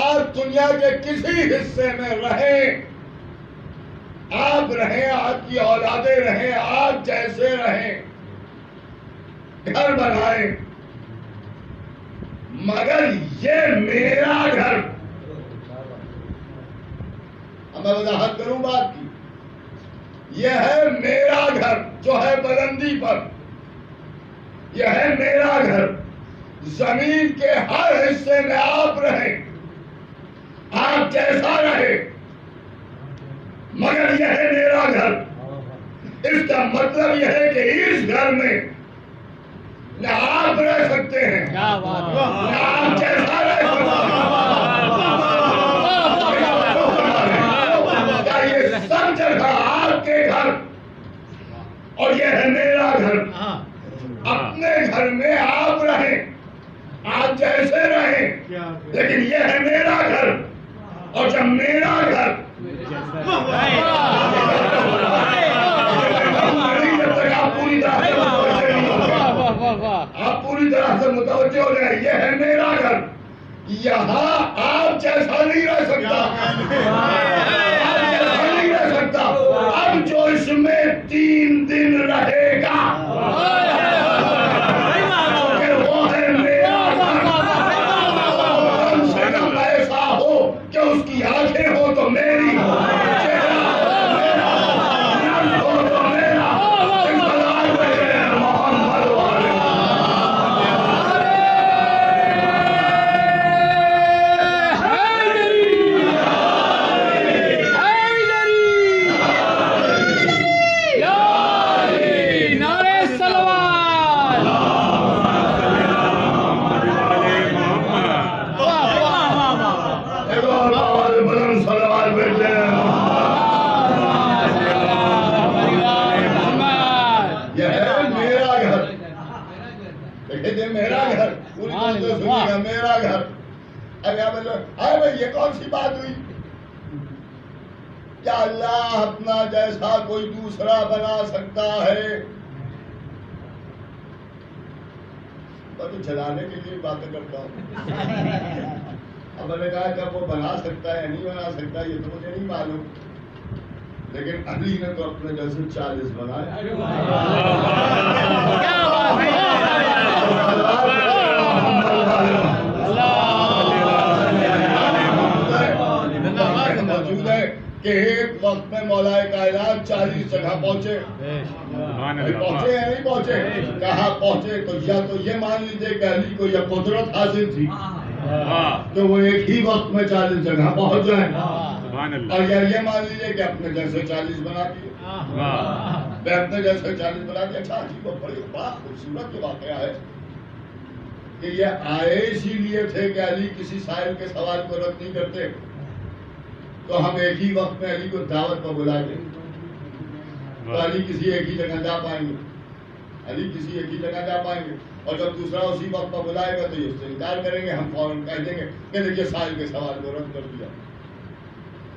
آپ دنیا کے کسی حصے میں رہیں، آپ رہیں، آپ کی اولادیں رہیں، آپ جیسے رہیں، گھر بنائیں، مگر یہ میرا گھر۔ اب میں وضاحت کروں بات کی، یہ ہے میرا گھر جو ہے بلندی پر، یہ ہے میرا گھر، زمین کے ہر حصے میں آپ رہیں، آپ جیسا رہے، مگر یہ ہے میرا گھر۔ اس کا مطلب یہ ہے کہ اس گھر میں نہ آپ رہ سکتے ہیں، نہ آپ جیسا رہ سکتے ہیں، یہ سب جگہ آپ کے گھر، اور یہ ہے میرا گھر۔ اپنے گھر میں آپ رہیں، آپ جیسے رہیں، لیکن یہ ہے میرا گھر، اور جب میرا گھر جب تک آپ پوری طرح سے متوجہ ہو جائیں، یہ ہے میرا گھر، یہاں آپ جیسا نہیں رہ سکتا، آپ جیسا نہیں رہ سکتا۔ اب جو اس میں 3 دن رہے گا میرا گھر. ارے بھائی یہ کون سی بات ہوئی؟ کیا اللہ اپنا جیسا کوئی دوسرا بنا سکتا ہے؟ میں تو چلانے کے لیے باتیں کرتا ہوں. اب میں نے کہا کہ وہ بنا سکتا ہے نہیں بنا سکتا یہ تو مجھے نہیں معلوم، لیکن علی نے تو اپنے جیسے 40 بنائے. موجود ہے کہ ایک وقت میں مولا کائنات 40 جگہ پہنچے. پہنچے یا نہیں پہنچے؟ کہاں پہنچے؟ تو یا تو یہ مان لیجیے کہ علی کو یہ قدرت حاصل تھی کہ وہ ایک ہی وقت میں 40 جگہ پہنچ جائیں، اور یا یہ مان لیجیے کہ اپنے جیسے 40 بنا دیے. میں اپنے جیسے 40 بنا دیا. اچھا عجیب و بڑی بات خوبصورت یہ واقعہ ہے کہ یہ آئے اسی لیے تھے کہ علی کسی سائل کے سوال کو رد نہیں کرتے، تو ہم ایک ہی وقت میں علی کو دعوت پر بلا دیں تو علی کسی ایک ہی جگہ جا پائیں گے. علی کسی ایک ہی جگہ جا پائیں گے، اور جب دوسرا اسی وقت پر بلائے گا تو یہ اس سے انکار کریں گے. ہم فوراً کہہ دیں گے کہ دیکھیے سائل کے سوال کو رد کر دیا.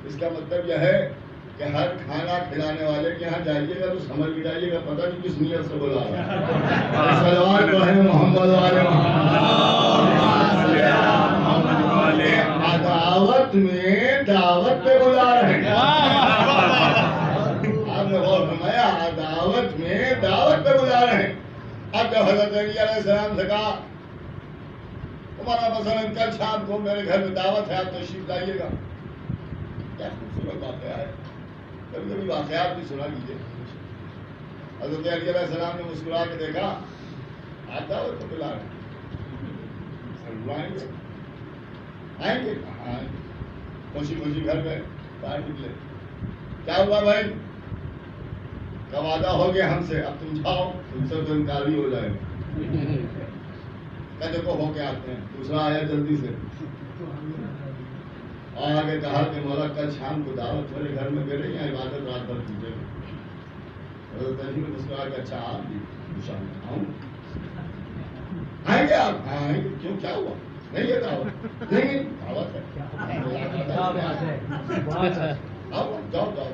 اس کا مطلب یہ ہے کہ ہر کھانا کھلانے والے کے یہاں جائیے گا تو سمجھ بھی جائیے گا پتہ نہیں کس نیت سے بلا رہا ہے. صلوات پڑھیں محمد والے عداوت میں دعوت پہ بلا رہے ہیں. آپ نے غور فرمایا؟ عداوت میں دعوت پہ بلا رہے ہیں. اب جب حضرت علی علیہ السلام سے کہا تمہارا مثلاً کل شام کو میرے گھر میں دعوت ہے آپ تشریف لائیے گا. کیا خوبصورت واقعہ ہے. کبھی کبھی واقعات بھی سنا لیجیے. حضرت علی علیہ السلام نے مسکرا کے دیکھا آپ دعوت کو بلا رہے ہیں. آئیں گے خوشی خوشی گھر میں باہر نکلے. کیا ہوا بھائی؟ کا وعدہ ہو گیا ہم سے، اب تم جاؤ، تم سے تو انکار ہی ہو جائے گا. کہتے کو ہو کے آتے ہیں. دوسرا آیا جلدی سے اور آگے کہا کہ مولا کل شام کو دعوت میرے گھر میں میرے یہاں عبادت رات بھر کیجیے. حضرت علی نے مسکرا کے اچھا آپ بھی آؤں آئیں گے آپ؟ آئیں گے. کیوں کیا ہوا؟ نہیں ہے دعوت؟ نہیں دعوت ہے. آؤ جاؤ جاؤ.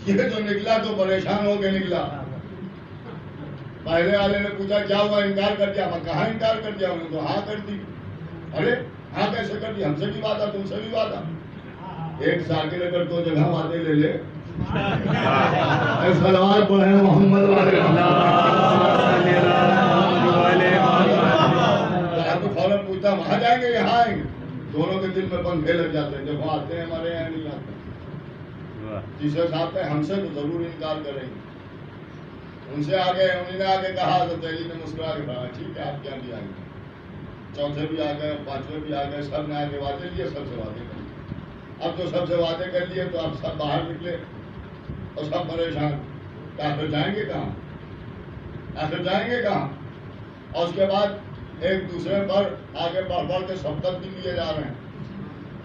یہ جو نکلا تو پریشان ہو کے نکلا. پہلے والے نے پوچھا کیا ہوا؟ انکار کر دیا. میں کہاں انکار کر دیا؟ انہوں نے تو ہاں کر دی. ارے ہاں کیسے کر دی؟ ہم سے بھی وعدہ تم سے بھی وعدہ. ایک ساکر اگر 2 جگہ وعدے لے لے. صلوات پڑھیں محمد والے. فوراً پوچھتا وہاں جائیں گے یہاں آئیں گے؟ دونوں کے دل میں پنکھے لگ جاتے ہیں. جب وہ آتے ہیں ہمارے یہاں نہیں آتے. تیسرے صاحب نے ہم سے تو ضرور انکار کریں گے. ان سے آگے انہوں نے آگے کہا حضرت علی نے مسکرا کے کہا ٹھیک ہے آپ کیا بھی آئیں گے. چوتھے بھی آ گئے، پانچویں بھی آ گئے. سب نے آگے وعدے لیے، سب سے وعدے کر لیے. اب جو سب سے وعدے کر لیے تو اب سب باہر نکلے اور سب پریشان. آخر جائیں گے کہاں؟ آخر جائیں گے کہاں؟ اور اس کے بعد ایک دوسرے پر آگے بڑھ بڑھ کے سبقت بھی لیے جا رہے ہیں.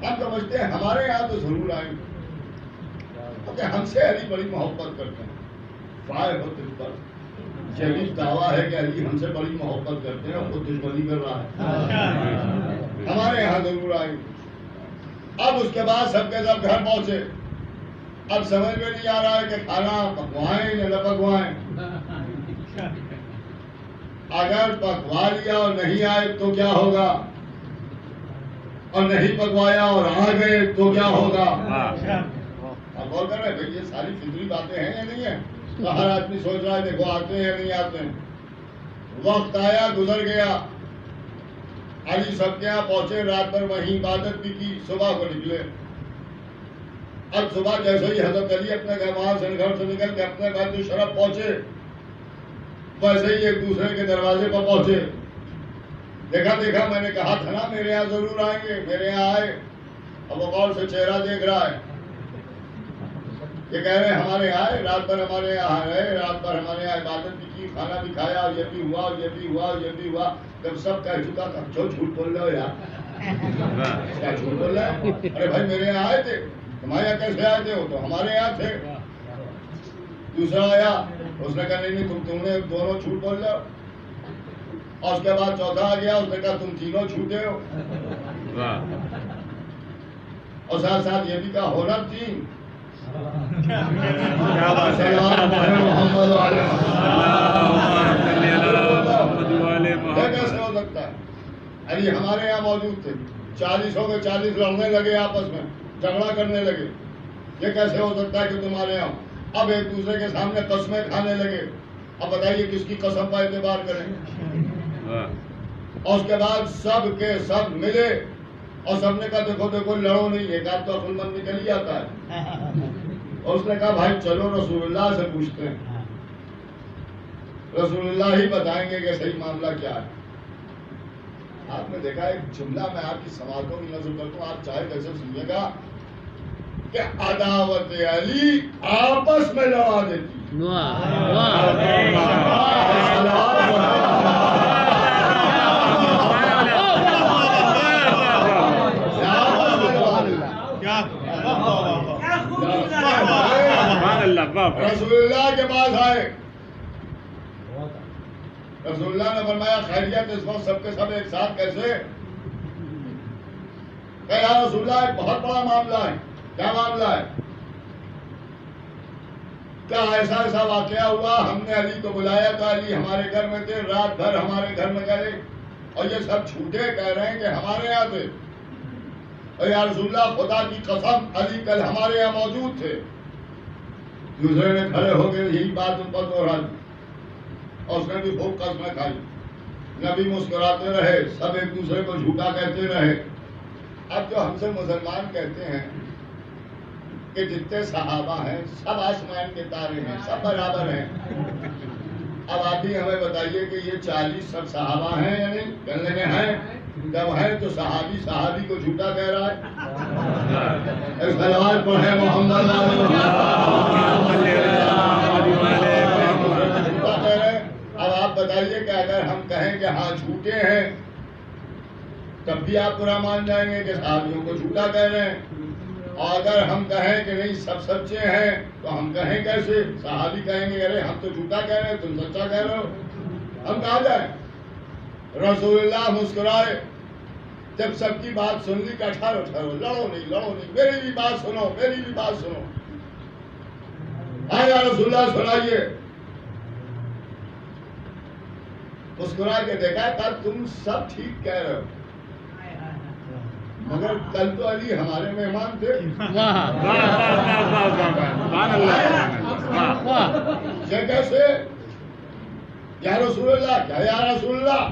ہم سمجھتے ہیں ہمارے یہاں تو ضرور آئیں گے کیونکہ ہم سے علی بڑی محبت کرتے ہیں. فائر ہو دل پر شریف دعویٰ ہے کہ علی ہم سے بڑی محبت کرتے ہیں اور خود دشمنی کر رہا ہے. ہمارے یہاں ضرور آئیں گے. اب اس کے بعد سب کے سب گھر پہنچے. اب سمجھ میں نہیں آ رہا ہے کہ کھانا پکوائیں یا نہ پکوائیں. اگر پکوا لیا اور نہیں آئے تو کیا ہوگا؟ اور نہیں پکوایا اور آ گئے تو کیا ہوگا؟ آپ غور کر رہے ہیں یہ ساری فطری باتیں ہیں یا نہیں ہیں؟ تو ہر آدمی سوچ رہا ہے دیکھو آتے ہیں یا نہیں آتے ہیں. وقت آیا گزر گیا. علی سب کے یہاں پہنچے. رات بھر وہیں عبادت بھی کی. صبح کو نکلے. اب صبح جیسے ہی حضرت علی اپنے گھر وہاں سے گھر سے نکل کے اپنے گھر شرف پہنچے ویسے ہی ایک دوسرے کے دروازے پر پہنچے. دیکھا میں نے کہا تھا نا میرے یہاں ضرور آئیں گے. میرے یہاں آئے. اب وہ غور سے چہرہ دیکھ رہا ہے. یہ کہہ رہے ہیں ہمارے یہاں آئے، رات بھر ہمارے یہاں رہے، رات بھر ہمارے یہاں عبادت بھی کی، کھانا بھی کھایا، اور یہ بھی ہوا اور یہ بھی ہوا اور یہ بھی ہوا. جب سب کہہ چکا تھا جو جھوٹ بول رہے ہو یار، کیا جھوٹ بول رہے ہیں؟ ارے بھائی میرے یہاں آئے تھے. تمہارے یہاں کیسے آئے تھے؟ وہ تو ہمارے یہاں تھے. دوسرا آیا، اس نے کہا نہیں تم نے دونوں جھوٹ بول رہے ہو. اور اس کے بعد چوتھا آ گیا، اس نے کہا تم تینوں جھوٹے ہو، واہ اور ساتھ ساتھ یہ بھی کہا ہونا تین۔ کیا بات ہے محمد والے محمد والے یہ کیسے ہو سکتا ہے؟ ارے ہمارے یہاں موجود تھے، 40 ہو گئے، 40 لڑنے لگے، آپس میں جھگڑا کرنے لگے۔ یہ کیسے ہو سکتا ہے کہ تمہارے یہاں اب ایک دوسرے کے سامنے قسمیں کھانے لگے؟ اب بتائیے کس کی قسم پر اعتبار کریں؟ اور اس کے بعد سب کے سب ملے اور سب نے کہا دیکھو دیکھو لڑو نہیں، ایک آدھ تو عقل مند نکل ہی آتا ہے۔ اور اس نے کہا بھائی چلو رسول اللہ سے پوچھتے ہیں، رسول اللہ ہی بتائیں گے کہ صحیح معاملہ کیا ہے۔ آپ نے دیکھا ایک جملہ میں آپ کی سماعتوں کی نظر کرتا ہوں، آپ چاہے کیسے سنیے گا کہ عداوت علی آپس میں لڑا دیتی۔ رسول اللہ کے پاس آئے، رسول اللہ نے فرمایا خیریت اس وقت سب کے سب ایک ساتھ کیسے؟ کہ یا رسول اللہ ایک بہت بڑا معاملہ ہے۔ کیا معاملہ ہے؟ کیا ایسا ایسا واقعہ ہوا، ہم نے علی کو بلایا تھا، علی ہمارے گھر میں تھے، رات بھر ہمارے گھر میں گئے، اور یہ سب جھوٹے کہہ رہے ہیں کہ ہمارے یہاں تھے۔ اور یا رسول اللہ خدا کی قسم علی کل ہمارے یہاں موجود تھے۔ دوسرے نے کھڑے ہو کے یہی بات ان پر دوہرا دی اور اس نے بھی خوب قسمیں کھائی۔ نبی مسکراتے رہے، سب ایک دوسرے کو جھوٹا کہتے رہے۔ اب جو ہم سے مسلمان کہتے ہیں کہ جتنے صحابہ ہیں سب آسمان کے تارے ہیں، سب برابر ہیں، اب آپ ہی ہمیں بتائیے کہ یہ 40 سب صحابہ ہیں یا نہیں؟ کہنے میں ہیں، جب ہے تو صحابی صحابی کو جھوٹا کہہ رہا ہے۔ صلوات پڑھے محمد جھوٹا کہہ رہے ہیں۔ اب آپ بتائیے کہ اگر ہم کہیں کہ ہاں جھوٹے ہیں تب بھی آپ برا مان جائیں گے کہ صحابیوں کو جھوٹا کہہ رہے ہیں، اور اگر ہم کہیں کہ نہیں سب سچے ہیں تو ہم کہیں کیسے؟ صحابی کہیں گے ارے ہم تو جھوٹا کہہ رہے ہیں، تم سچا کہہ رہے ہو، ہم کہاں جائیں؟ رسول اللہ مسکرائے، جب سب کی بات سن لی کہ ٹھہرو ٹھہرو، لڑو نہیں لڑو نہیں، میری بھی بات سنو، میری بھی بات سنو۔ آیا رسول اللہ سنائیے۔ مسکرا کے دیکھا کل تم سب ٹھیک کہہ رہے ہو، مگر کل تو علی ہمارے مہمان تھے۔ یہ کیسے؟ یا رسول اللہ، کیا یا رسول اللہ؟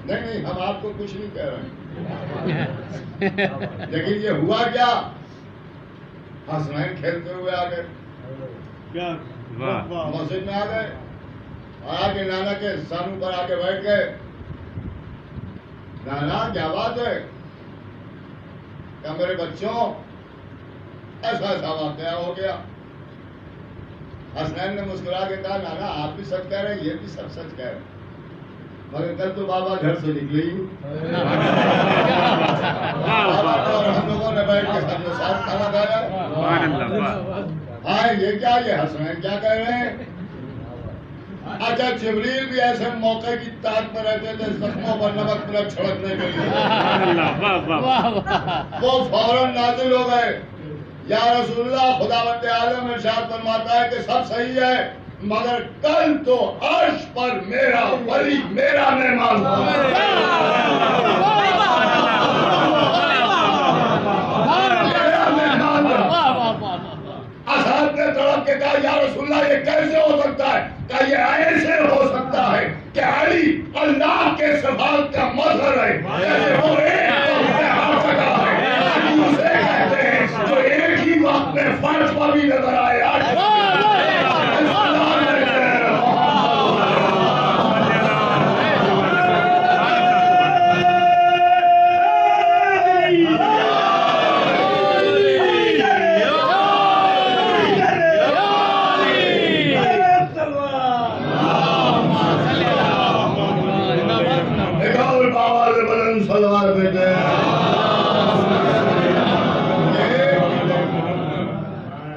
نہیں نہیں ہم آپ کو کچھ نہیں کہہ رہے ہیں، لیکن یہ ہوا کیا؟ حسنین کھیلتے ہوئے آ گئے، مسجد میں آ گئے، آ کے نانا کے سامنے پر آ کے بیٹھ گئے۔ نانا کیا بات ہے؟ کیا میرے بچوں ایسا ایسا واقعہ ہو گیا؟ حسنین نے مسکرا کے کہا نانا آپ بھی سچ کہہ رہے ہیں، یہ بھی سب سچ کہہ رہے ہیں، مگر کل تو بابا گھر سے نکلے ہی اور ہم لوگوں نے بیٹھ کے سب نے ساتھ کھانا کھایا۔ ہاں یہ کیا، یہ حسنین کیا کہہ رہے ہیں؟ اچھا جبریل بھی ایسے موقع کی تاک میں رہتے تھے زخموں پر نمک مرچ چھڑکنے کے لیے، وہ فوراً نازل ہو گئے۔ یا رسول اللہ خداوند عالم ارشاد فرماتا ہے کہ سب صحیح ہے، مگر کل تو عرش پر میرا ولی میرا مہمان ہوا۔ اصحاب نے تڑپ کے کہا یا رسول اللہ یہ کیسے ہو سکتا ہے؟ کہا یہ ایسے ہو سکتا ہے کہ علی اللہ کے صفات کا مظہر ہے، جیسے وہ ایک وقت میں آ سکا ہے، علی اسے کہتے ہیں جو ایک ہی وقت میں فرش پر بھی نظر آئے۔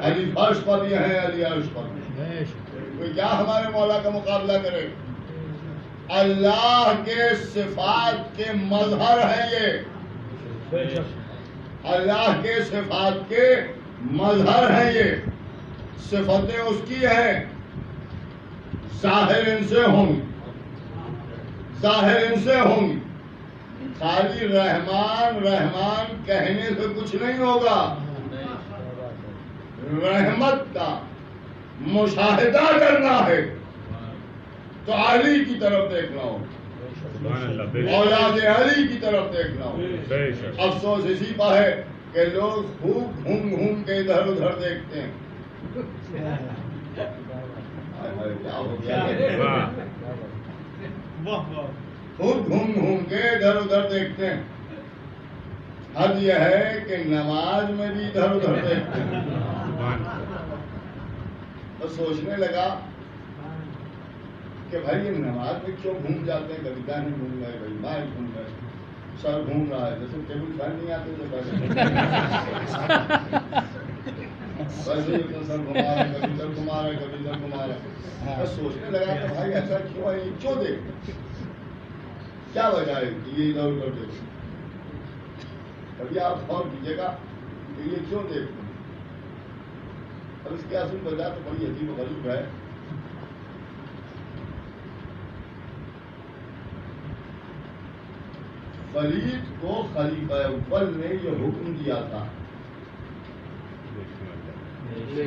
علی فرش پر بھی ہے، علی عرش پر بھی، کوئی کیا ہمارے مولا کا مقابلہ کرے؟ اللہ کے صفات کے مظہر ہیں یہ، اللہ کے صفات کے مظہر ہیں یہ، صفتیں اس کی ہیں، ظاہر ان سے ہوں گی، ظاہر ان سے ہوں گی، خالی رحمان رحمان کہنے سے کچھ نہیں ہوگا، رحمت کا مشاہدہ کرنا ہے تو علی کی طرف دیکھنا ہو، اولاد علی کی طرف دیکھنا ہو۔ افسوس اسی پر ہے کہ لوگ خوب گھوم گھوم کے ادھر ادھر دیکھتے ہیں، خوب گھوم گھوم کے ادھر ادھر دیکھتے ہیں۔ حد یہ ہے کہ نماز میں بھی ادھر ادھر دیکھتے ہیں۔ تو سوچنے لگا کہ بھائی یہ نماز میں کیوں گھوم جاتے ہیں، کبھی دانے گھوم گئے، کبھی بائیں گھوم گئے، سر گھوم رہا ہے جیسے ٹیبل فین نہیں آتے تھے ویسے اتنا سر گھما رہا ہے، کبھی ادھر گھما رہا ہے، کبھی ادھر گھما رہا ہے۔ میں سوچنے لگا کہ بھائی ایسا کیوں ہے، یہ کیوں دیکھ، کیا وجہ ہے کہ یہ ادھر ادھر دیکھ۔ کبھی آپ غور کیجیے گا کہ یہ کیوں دیکھتے ہیں، اور اس کی اصل وجہ تو بڑی عجیب و غریب ہے۔ ولید کو خلیفہ اول نے یہ حکم دیا تھا کہ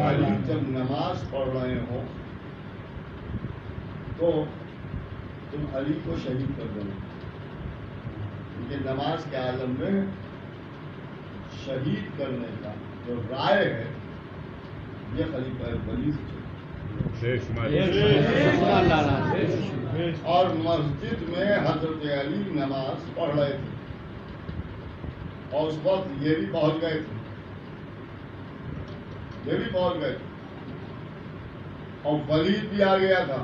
علی جب نماز پڑھ رہے ہوں تو تم علی کو شہید کر دو، کیونکہ نماز کے عالم میں شہید کرنے کا جو رائے ہے یہ خلیفہ ولی سے اور مسجد میں حضرت علی نماز پڑھ رہے تھے اور اس وقت یہ بھی پہنچ گئے تھے، یہ بھی پہنچ گئے تھے اور ولید بھی آ گیا تھا۔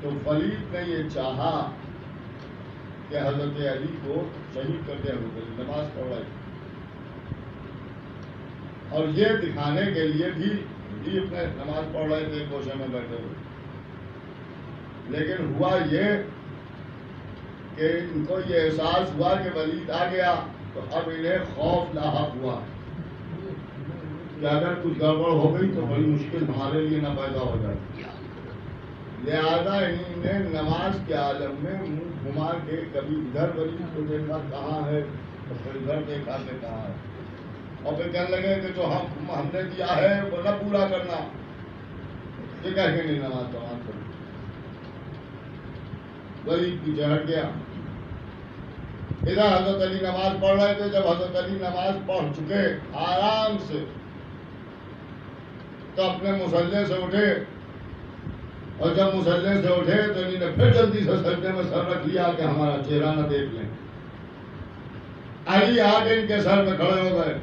تو ولید نے یہ چاہا کہ حضرت علی کو شہید کر دیا، نماز پڑھ رہے تھے، اور یہ دکھانے کے لیے بھی اپنے نماز پڑھ رہے تھے گوشے میں بیٹھے ہوئے، لیکن ہوا یہ کہ ان کو یہ احساس ہوا کہ ولید آ گیا تو اب انہیں خوف لاحق ہوا کہ اگر کچھ گڑبڑ ہو گئی تو بڑی مشکل ہمارے لیے نہ پیدا ہو جائے، لہذا انہیں نے نماز کے عالم میں منہ گھما کے کبھی ادھر ولید کو دیکھا کہاں ہے تو پھر ادھر دیکھا کہ کہاں ہے، اور پھر کہنے لگے کہ جو ہم نے دیا ہے وہ نہ پورا کرنا، یہ کہہ کے نہیں نماز تمام کرنا۔ ولید پیچھے ہٹ گیا، ادھر حضرت علی نماز پڑھ رہے تھے۔ جب حضرت علی نماز پڑھ چکے آرام سے تو اپنے مصلی سے اٹھے، اور جب مصلی سے اٹھے تو انہوں نے پھر جلدی سے سجدے میں سر رکھ لیا کہ ہمارا چہرہ نہ دیکھ لیں۔ علی آ کے ان کے سر میں کھڑے ہو گئے،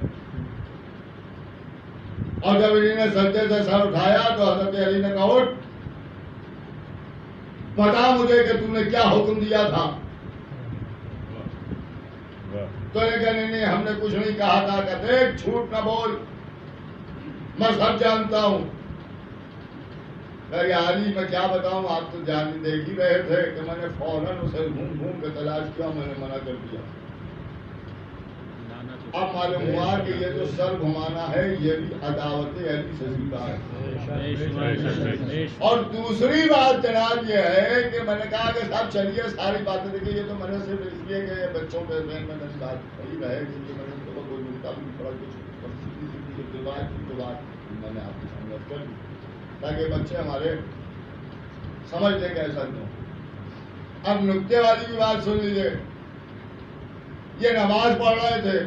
اور جب انہوں نے سجدے سے سر اٹھایا تو حضرت علی نے کہا اٹھ، بتا مجھے کہ تم نے کیا حکم دیا تھا۔ تو نے کہا نہیں ہم نے کچھ نہیں کہا تھا، کہ دیکھ جھوٹ نہ بول، میں سب جانتا ہوں۔ کہ علی میں کیا بتاؤں، آپ تو دیکھ ہی رہے تھے کہ میں نے فوراً اسے گھوم گھوم کے تلاش کیا، میں نے منع کر دیا۔ اب معلوم ہوا کہ یہ جو سر گھمانا ہے یہ بھی عداوت علی سے سیکھا ہے۔ اور دوسری بات جناب یہ ہے کہ میں نے کہا کہ صاحب چلیے ساری باتیں دیکھیے، یہ تو میں نے صرف اس لیے کہ بچوں کے ذہن میں میری بات پڑی رہے کہ میں نے کوئی ملتا بھی پڑا کچھ روایت کی بات میں نے آپ کی سمجھ کر دی تاکہ بچے ہمارے سمجھ لیں کیسا کیوں۔ اب نکتے والی بھی بات سن لیجیے، یہ نماز پڑھ رہے تھے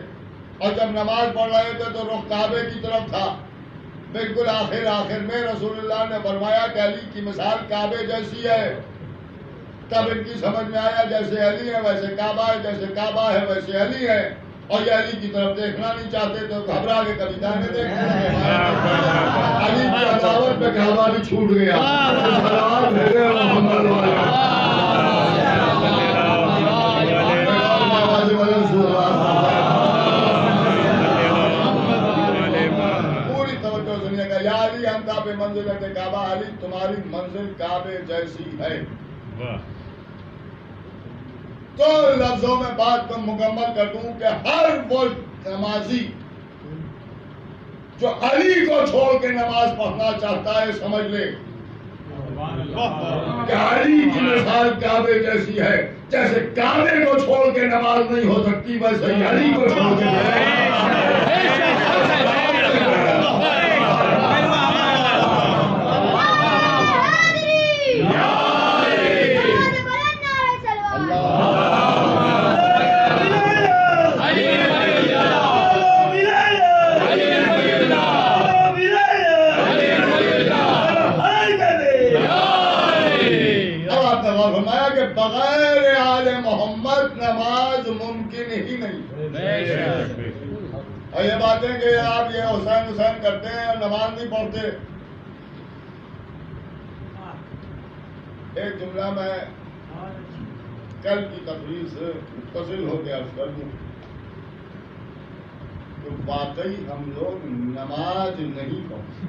اور جب نماز پڑھ رہے تھے تو رخ کعبے کی طرف تھا، بالکل آخر میں رسول اللہ نے فرمایا کہ علی کی مثال کعبے جیسی ہے۔ تب ان کی سمجھ میں آیا جیسے علی ہے ویسے کعبہ ہے، جیسے کعبہ ہے ویسے علی ہے، اور یہ علی کی طرف دیکھنا نہیں چاہتے تو گھبرا کے کبھی دانے دیکھنا، علی کی عداوت پہ کعبہ بھی چھوٹ گیا۔ پوری توجہ سنیے گا، یا علی ہم کا پہ منزلت کعبہ، علی تمہارے تمہاری منزل کعبے جیسی ہے. واہ تو لفظوں میں بات کو مکمل کر دوں کہ ہر وہ نمازی جو علی کو چھوڑ کے نماز پڑھنا چاہتا ہے سمجھ لے کہ علی کی مثال کعبے جیسی ہے. جیسے کعبے کو چھوڑ کے نماز نہیں ہو سکتی ویسے ہی علی کو چھوڑ کے فرمایا کہ بغیر آل محمد نماز ممکن ہی نہیں. اور یہ باتیں کہ آپ یہ حسین حسین کرتے ہیں اور نماز نہیں پڑھتے. ایک جملہ میں کل کی تقریر سے متصل ہو کے عرض کر دوں کہ واقعی ہم لوگ نماز نہیں پڑھتے.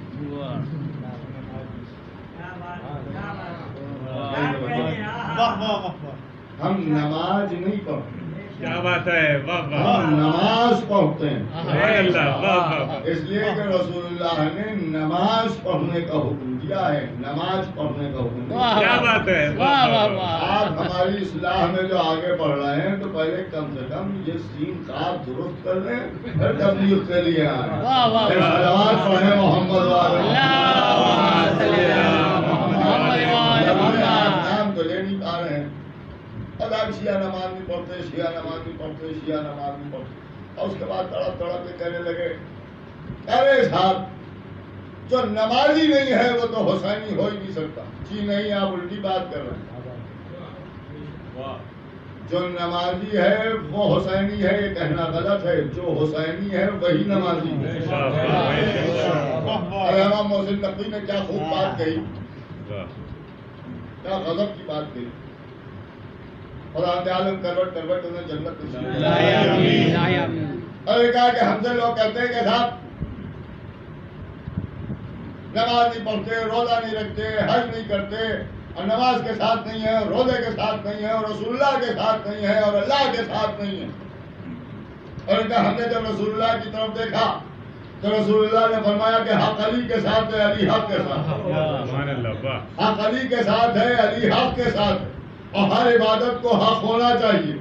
ہم نماز نہیں پڑھتے. کیا بات ہے. واہ واہ ہم نماز پڑھتے ہیں. اللہ واہ واہ. اس لیے کہ رسول اللہ نے نماز پڑھنے کا حکم دیا ہے. نماز پڑھنے کا حکم دیا. کیا بات ہے. واہ واہ واہ. آپ ہماری اصلاح میں جو آگے بڑھ رہے ہیں تو پہلے کم سے کم یہ سین صاحب درست کر لیں پھر تبلیغ کے لیے آئیں. نماز پڑھیں محمد نام تو لے نہیں پا رہے ہیں. اب آپ شیعہ نماز نہیں پڑھتے, شیعہ نماز نہیں پڑھتے, شیعہ نماز نہیں پڑھتے. اور اس کے بعد تڑپ تڑپ کے کہنے لگے ارے صاحب جو نمازی نہیں ہے وہ تو حسینی ہو ہی نہیں سکتا. جی نہیں, آپ الٹی بات کر رہے ہیں. جو نمازی ہے وہ حسینی ہے یہ کہنا غلط ہے. جو حسینی ہے وہی نمازی ہے. علامہ محسن نقوی نے کیا خوب بات کہی, کیا غضب کی بات کہی. خدا عالم کروٹ کروٹ انہیں جنت نصیب. اور یہ کہا کہ ہم سے لوگ کہتے ہیں کہ صاحب نماز نہیں پڑھتے, روزہ نہیں رکھتے, حج نہیں کرتے, اور نماز کے ساتھ نہیں ہے, اور روزے کے ساتھ نہیں ہے, اور رسول اللہ کے ساتھ نہیں ہے, اور اللہ کے ساتھ نہیں ہے. اور ہم نے جب رسول اللہ کی طرف دیکھا تو رسول اللہ نے فرمایا کہ حق علی کے ساتھ ہے, علی حق کے ساتھ. حق علی کے ساتھ ہے, علی حق کے ساتھ ہے, اور ہر عبادت کو حق ہونا چاہیے.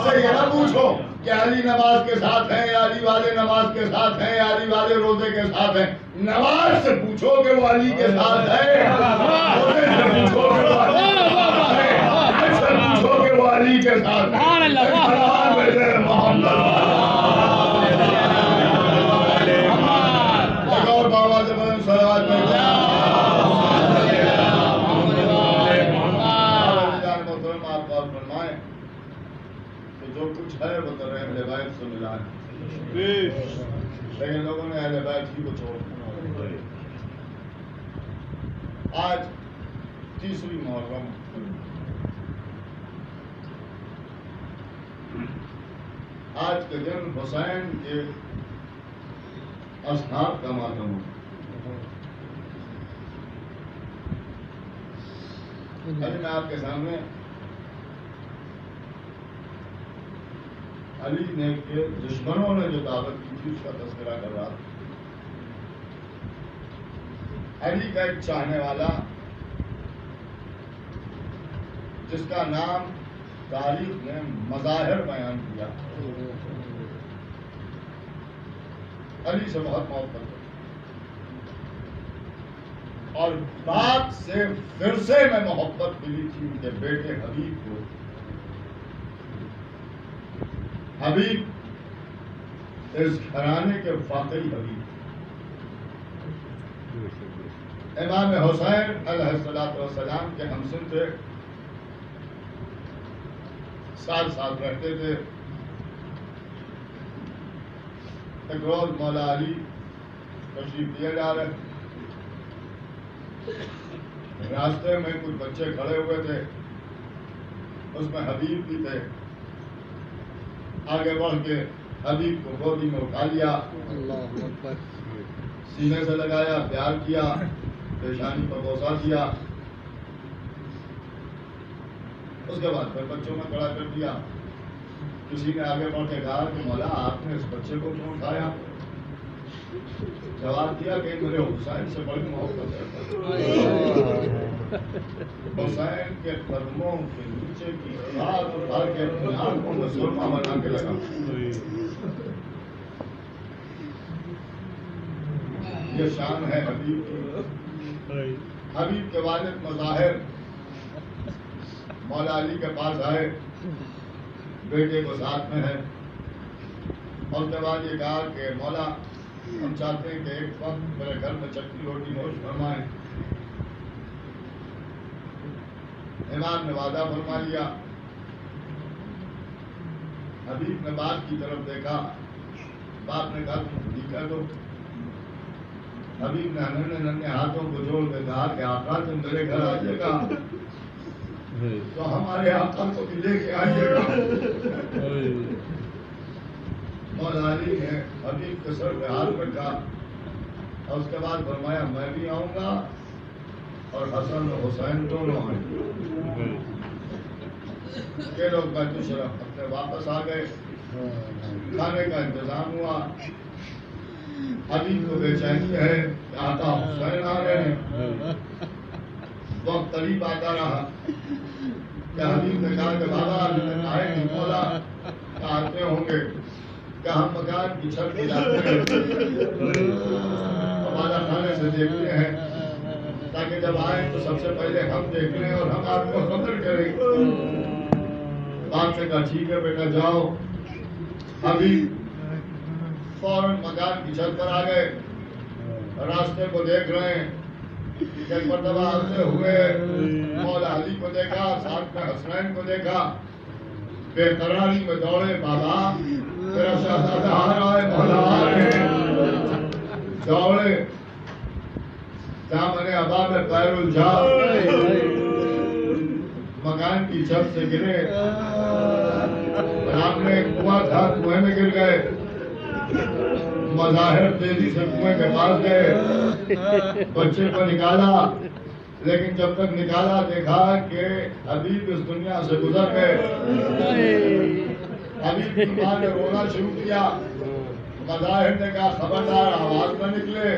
سے یہ نہ پوچھو کہ علی نماز کے ساتھ ہیں, یا علی والے نماز کے ساتھ ہیں, یا علی والے روزے کے ساتھ ہیں. نماز سے پوچھو کہ وہ علی کے ساتھ ہے, روزے سے پوچھو کہ وہ علی کے ساتھ ہے, حج سے پوچھو کہ وہ علی کے ساتھ ہے. اور بابا سے بلند صلوات میں جو کچھ ہے وہ تو اہل بیت سے ملا ہے, لیکن لوگوں نے اہل بیت ہی کو چھوڑ دیا. آج تیسری محرم, آج کے دن حسین کے اصحاب کا ماتم ہو. میں آپ کے سامنے علی نے کے دشمنوں نے جو دعوت کی تھی اس کا تذکرہ کر رہا. علی کا ایک چاہنے والا جس کا نام تاریخ نے مظاہر بیان کیا, علی سے بہت محبت کرتا, اور باپ سے فرسے میں محبت ملی تھی ان کے بیٹے حبیب کو. حبیب اس گھرانے کے واقعی حبیب. امام حسین علیہ السلام کے ہمسن تھے, ساتھ ساتھ رہتے تھے. ایک روز مولا علی تشریف لیے جا رہے, راستے میں کچھ بچے کھڑے ہوئے تھے, اس میں حبیب بھی تھے. آگے بڑھ کے حبیب کو گودی میں اٹھا لیا, سینے سے لگایا، پیار کیا، پیشانی پر بوسہ کیا، اس کے بعد پھر بچوں میں کھڑا کر دیا۔ کسی نے آگے بڑھ کے کہا کہ مولا آپ نے اس بچے کو کیوں اٹھایا؟ جواب دیا کہ میرے حسین سے بڑی محبت ہے، حسین کے قدموں کے نیچے کی خاک اٹھا کے اپنی آنکھوں میں سرما بنا کے لگا۔ یہ شان ہے حبیب کی۔ حبیب کے والد مظاہر مولا علی کے پاس آئے، بیٹے کو ساتھ میں ہے، اور اس کے بعد یہ کہا کہ مولا ہم چاہتے ہیں کہ ایک وقت میرے گھر میں چٹنی روٹی نوش فرمائیں۔ امام نے وعدہ فرما لیا۔ حبیب نے باپ کی طرف دیکھا، باپ نے کہا تم ٹھیک ہے تو؟ حبیب نے ننھے ہاتھوں کو جوڑ کے کہا کہ آقا تم میرے گھر آئیے گا تو ہمارے آقا کو بھی لے کے آئیے گا۔ مولا علی نے حبیب کے سر پہ ہاتھ رکھا اور اس کے بعد فرمایا میں بھی آؤں گا اور حسن و حسین دونوں آئیں گے۔ یہ لوگ بیت الشرف اپنے واپس آ گئے، کھانے کا انتظام ہوا۔ حبیب کو بے چینی ہے کہ آقا حسین آ رہے ہیں۔ وقت قریب آتا رہا کہ حبیب نے کہا کہ بابا آئے نہیں، مولا آتے ہوں گے کہ ہم مکان کی چھت پہ جاتے ہیں، ہمارا کھانے سے دیکھتے ہیں تاکہ جب آئیں تو سب سے پہلے ہم دیکھ لیں اور ہم آپ کو خبر کریں۔ باپ نے کہا ٹھیک ہے بیٹا جاؤ۔ حبیب فوراً مکان کی چھت پر آ گئے، راستے کو دیکھ رہے ہیں۔ ایک مرتبہ آتے ہوئے مولا علی کو دیکھا، ساتھ میں حسنین کو دیکھا، بے قراری میں دوڑے، بابا میرا شہزادہ آ رہا ہے، مولا آ رہے ہیں۔ دوڑے، دامن ابا میں پیر الجھا، مکان کی چھت سے گرے۔ سامنے ایک کنواں تھا، کنویں میں گر گئے۔ مظاہر تیزی سے کنویں کے پاس گئے، بچے کو نکالا، لیکن جب تک نکالا دیکھا کہ حبیب اس دنیا سے گزر گئے۔ حبیب کی ماں نے رونا شروع کیا۔ مظاہر نے کہا خبردار آواز نہ نکلے،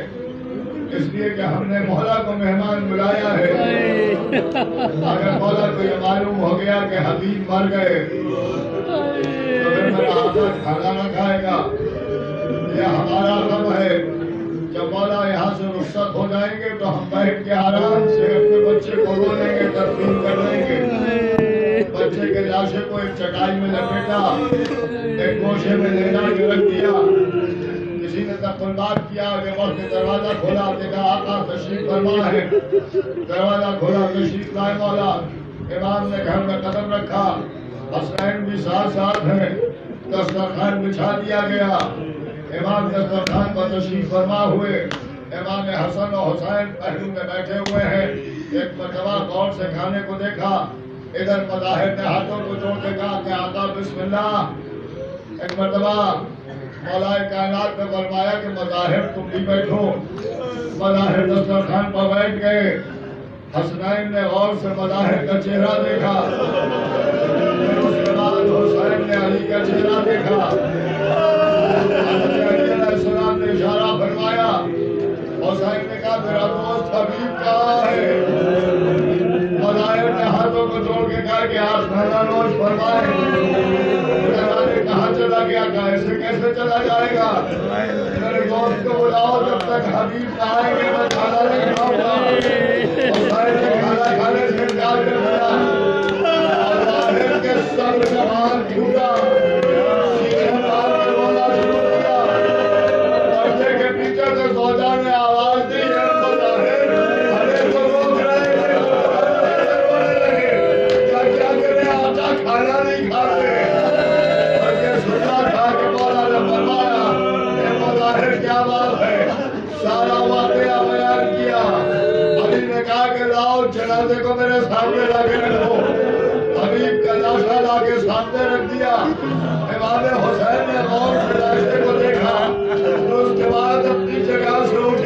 اس لیے کہ ہم نے مولا کو مہمان بلایا ہے۔ اگر مولا کو یہ معلوم ہو گیا کہ حبیب مر گئے تو پھر میرا آقا کھانا نہ کھائے گا۔ یہ ہمارا غم ہے، جب مولا یہاں سے رخصت ہو جائیں گے تو ہم بیٹھ کے آرام سے اپنے بچے کو رو لیں گے، تدفین کر لیں گے۔ بچے کے لاشے کو ایک چٹائی میں لپیٹا، ایک گوشے میں لے جا کے رکھ دیا۔ کسی نے تقریبات کیا کہ وقت دروازہ کھولا، دیکھا آقا تشریف فرما ہے۔ دروازہ کھولا، تشریف لائے مولا۔ امام نے گھر میں قدم رکھا، حسنین بھی ساتھ ساتھ ہیں، دسترخوان بچھا دیا گیا۔ امام دسترخوان پر تشریف فرما ہوئے، امام حسن و حسین پہلو میں بیٹھے ہوئے ہیں۔ ایک مرتبہ غور سے کھانے کو دیکھا، ادھر مظاہر نے ہاتھوں کو جوڑ کے کہا کہ آقا بسم اللہ۔ ایک مرتبہ مولا کائنات نے فرمایا کہ مظاہر تم بھی بیٹھو۔ مظاہر دسترخوان پر بیٹھ گئے۔ حسنین نے غور سے مظاہر کا چہرہ دیکھا، پھر اس کے بعد حسین نے علی کا چہرہ دیکھا۔ حضرت علی علیہ السلام نے اشارہ فرمایا، حسین نے کہا میرا دوست حبیب کہاں ہے؟ مظاہر نے ہاتھوں کو جوڑ کے کہا کہ آپ کھانا نوش فرمائیں۔ کہاں چلا گیا؟ کہا ایسے کیسے چلا جائے گا؟ میرے دوست کو بلاؤ، جب تک حبیب نہ آئیں گے میں کھانا نہیں کھاؤں گا۔ حسین نے کھانا کھانے سے انکار کر دیا۔ مظاہر کے سب زبان جھوٹا، سینے مار کے بولا شروع کیا۔ پردے کے پیچھے سے سودا نے آواز دی، مظاہر ہمیں تو روک رہے ہیں۔ کیا کریں آقا کھانا نہیں کھاتے؟ کیا بات ہے؟ سارا واقعہ بیان کیا۔ علی نے کہا کہ لاؤ جنازے کو میرے سامنے لا کے رکھو۔ حبیب کا لاشا لا کے سامنے رکھ دیا۔ امام حسین نے غور سے لاشے کو دیکھا، اس کے بعد اپنی جگہ سے اٹھ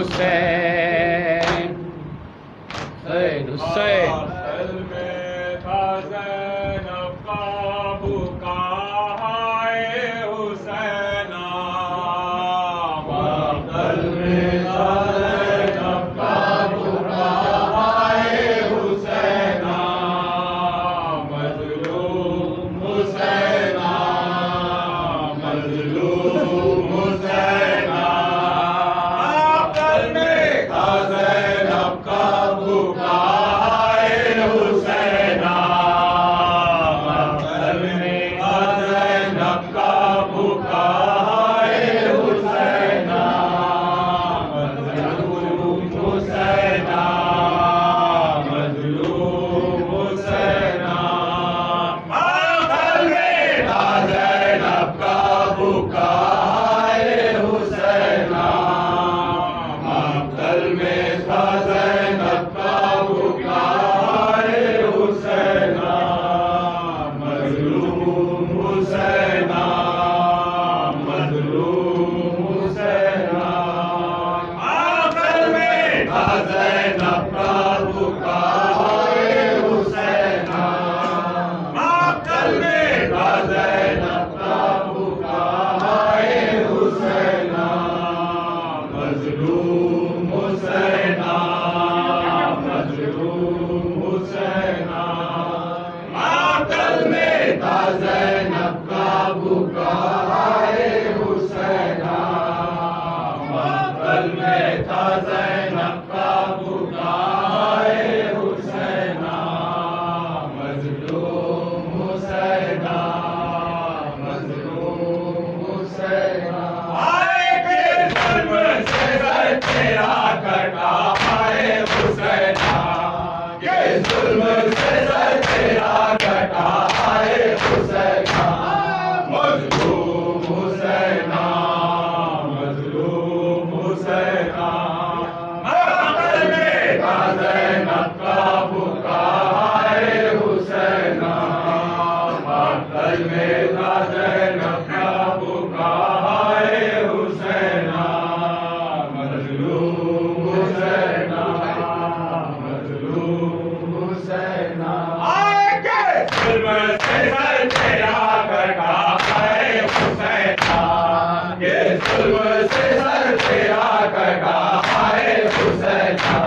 حسین حسین حسین دل میں تھا زینب کا بکا ہائے حسینا دل میں تھا زینب کا بکا ہائے حسینا مظلوم حسینا مظلوم حسینا دل میں تھا زینب کا بکا ہائے حسینا دل میں تھا زینب کا بکا ہائے حسینا مظلوم حسینا مظلوم حسینا دل میں تھا زینب کا بکا ہائے حسینا دل میں تھا زینب کا بکا ہائے حسینا مظلوم حسینا مظلوم حسینا دل میں تھا زینب کا بکا ہائے حسینا دل میں تھا زینب کا بکا ہائے حسینا مظلوم حسینا مظلوم حسینا دل میں تھا زینب کا بکا ہائے حسینا دل میں تھا زینب کا بکا ہائے حسینا مظلوم حسینا مظلوم حسینا کے ظلم سے سر تیرا کٹا ہائے حسینا کے ظلم سے سر تیرا کٹا ہائے حسینا مظلوم حسینا مظلوم حسینا دل میں تھا زینب کا بکا ہائے حسینا دل میں تھا زینب کا بکا ہائے حسینا مظلوم حسینا مظلوم حسینا کے ظلم سے سر تیرا کٹا ہائے حسینا کے ظلم سے سر تیرا کٹا ہائے حسینا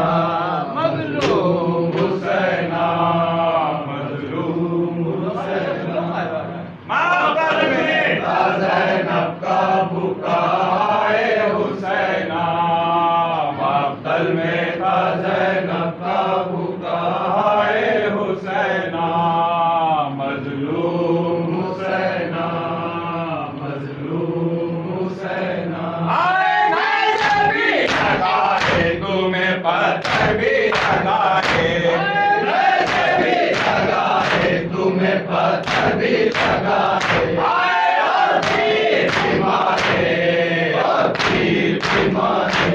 مظلوم حسینا مظلوم حسینا دل میں تھا زینب کا بکا ہائے حسینا دل میں تھا زینب کا بکا ہائے حسینا مظلوم حسینا مظلوم حسینا بھی لگائے تمہیں پتھر بھی لگائے بھی لگائے تمہیں پتھر بھی لگائے اور تیر بھی مارے اور تیر بھی مارے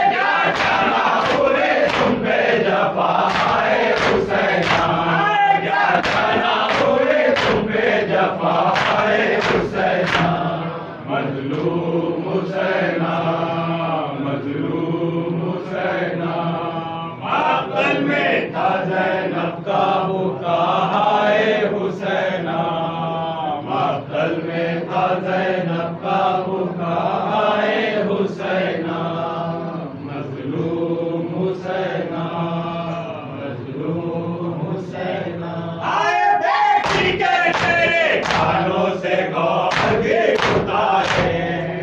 کیا جانا بولے تم پہ جفا ہائے حسینا کیا جانا بولے تم پہ جفا ہائے حسینا مظلوم حسینا مظلوم حسینا دل میں تھا زینب کا بکا ہائے حسینا دل میں تھا زینب کا بکا ہائے حسینا مظلوم حسینا مظلوم حسینا بیٹی کے تیرے کانوں سے گوہر بھی اتارے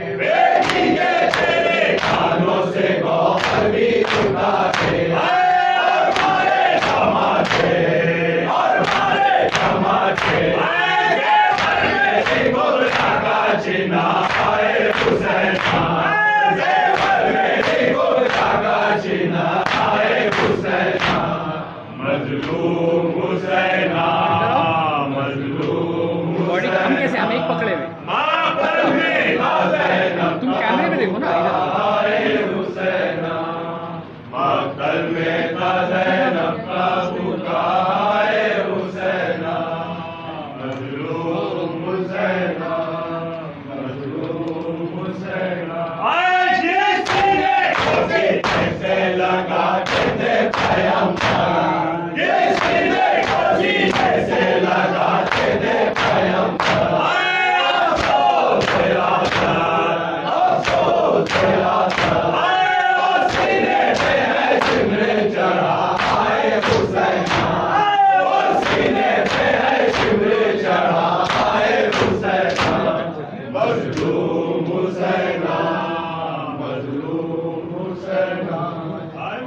حسینہ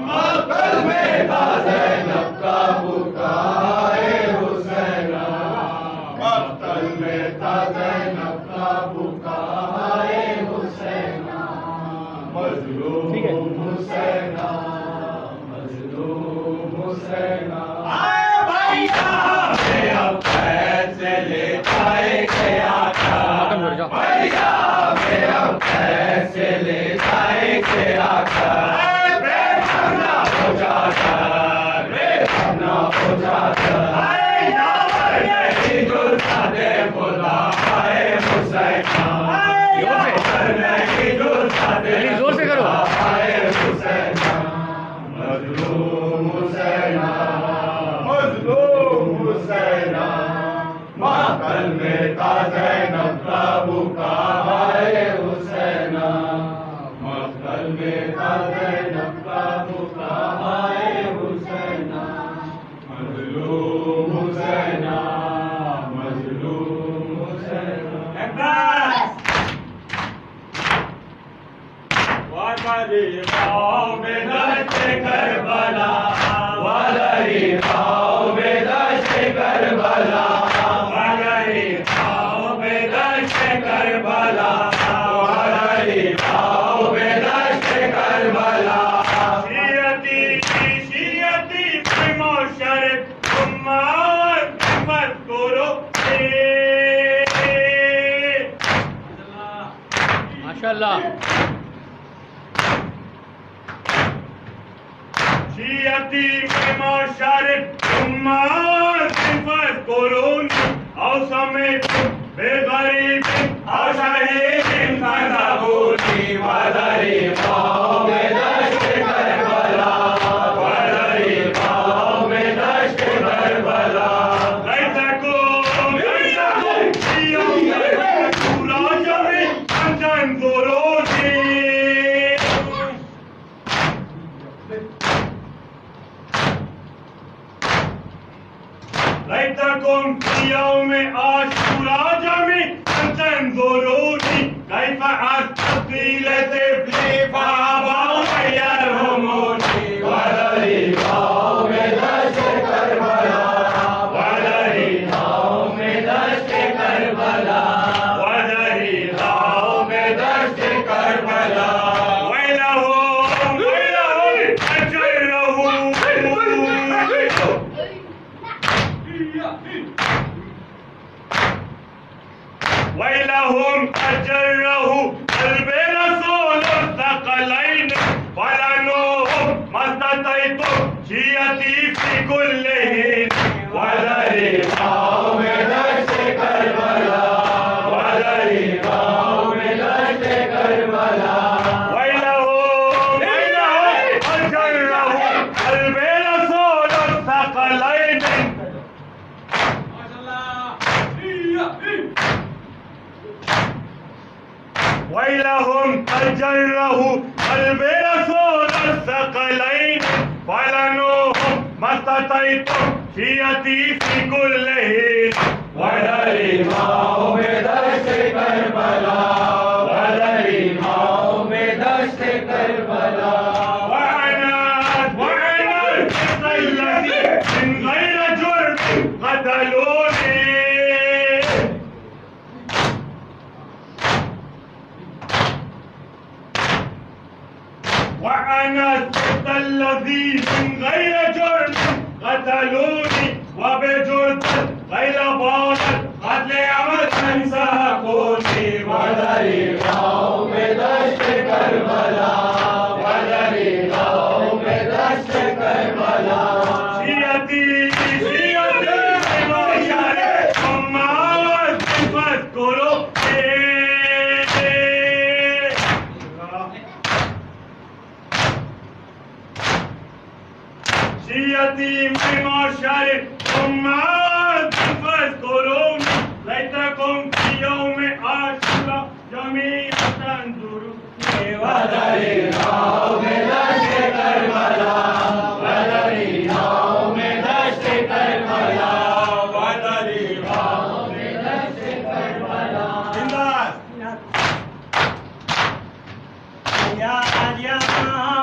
مقتل میں تھا زینب کا بکائے حسینہ مقتل میں تھا زینب کا بکائے حسینہ مظلوم حسینہ مظلوم حسینہ اب کیسے لے جائے گیا تھا بھیا میں اب کیسے لے جائے گیا تھا بے پناہ ہو جاتا بے پناہ ہو جاتا نہیں جلتا دے بولا آئے حسینہ نہیں جلتا دے زور سے کرو آئے حسینہ مظلوم حسینہ مظلوم حسینہ مقتل میں تھا زینب کا بکائے حسینہ مقتل میں تھا زینب کا بکائے حسینہ مظلوم حسینہ مظلوم حسینہ وَدَرِيقَهُ بِدَشْتِ كَرْبَلَا وَدَرِيقَهُ بِدَشْتِ كَرْبَلَا وَدَرِيقَهُ بِدَشْتِ كَرْبَلَا وَدَرِيقَهُ بِدَشْتِ كَرْبَلَا شِيعتي بمشرق ثم فاذكروا ماشاءاللہ شيعتي بمشرق ثم فاذكروني أو سمعتم بغريب أو شهيد فاذهبوني وذريقاهم بدشت كربلا وذريقاهم بدشت كربلا ليتكم في يوم راجعي أن تنظروني ليتكم في يوم عاشوراء جميعا أن تنظروني كيف أستقي لطفلي فأبوا أن يرهموني وذريقاهم بدشت كربلا وذريقاهم بدشت كربلا وذريقاهم بدشت كربلا ويلهم أجره ويلهم أجره قلب رسول الثقلين ولنوهم ما استطعتم شيعتي في كل حين وذريقاهم بدشت كربلا وذريقاهم بدشت كربلا ويلهم أجره قلب رسول الثقلين ويلهم تجره قلب رسول الثقلين ولنوهم ما استطعتم شيعتي في كل حين وذريقاهم بدشت كربلا وذريقاهم بدشت كربلا وأنا الذي من غير جرم قتلوني وأنا الذي من غير جرم قتلوني وبجرم غير باطل قتل عمدا سحقوني وذريقاهم بدشت كربلا وذريقاهم بدشت كربلا شيعتي بمشرق ثم فاذكروا شيعتي بمشرق ثم فاذكروني ليتكم في يوم عاشوراء جميعا تنظروني وذريقاهم بدشت كربلا وذريقاهم بدشت كربلا وذريقاهم بدشت كربلا يا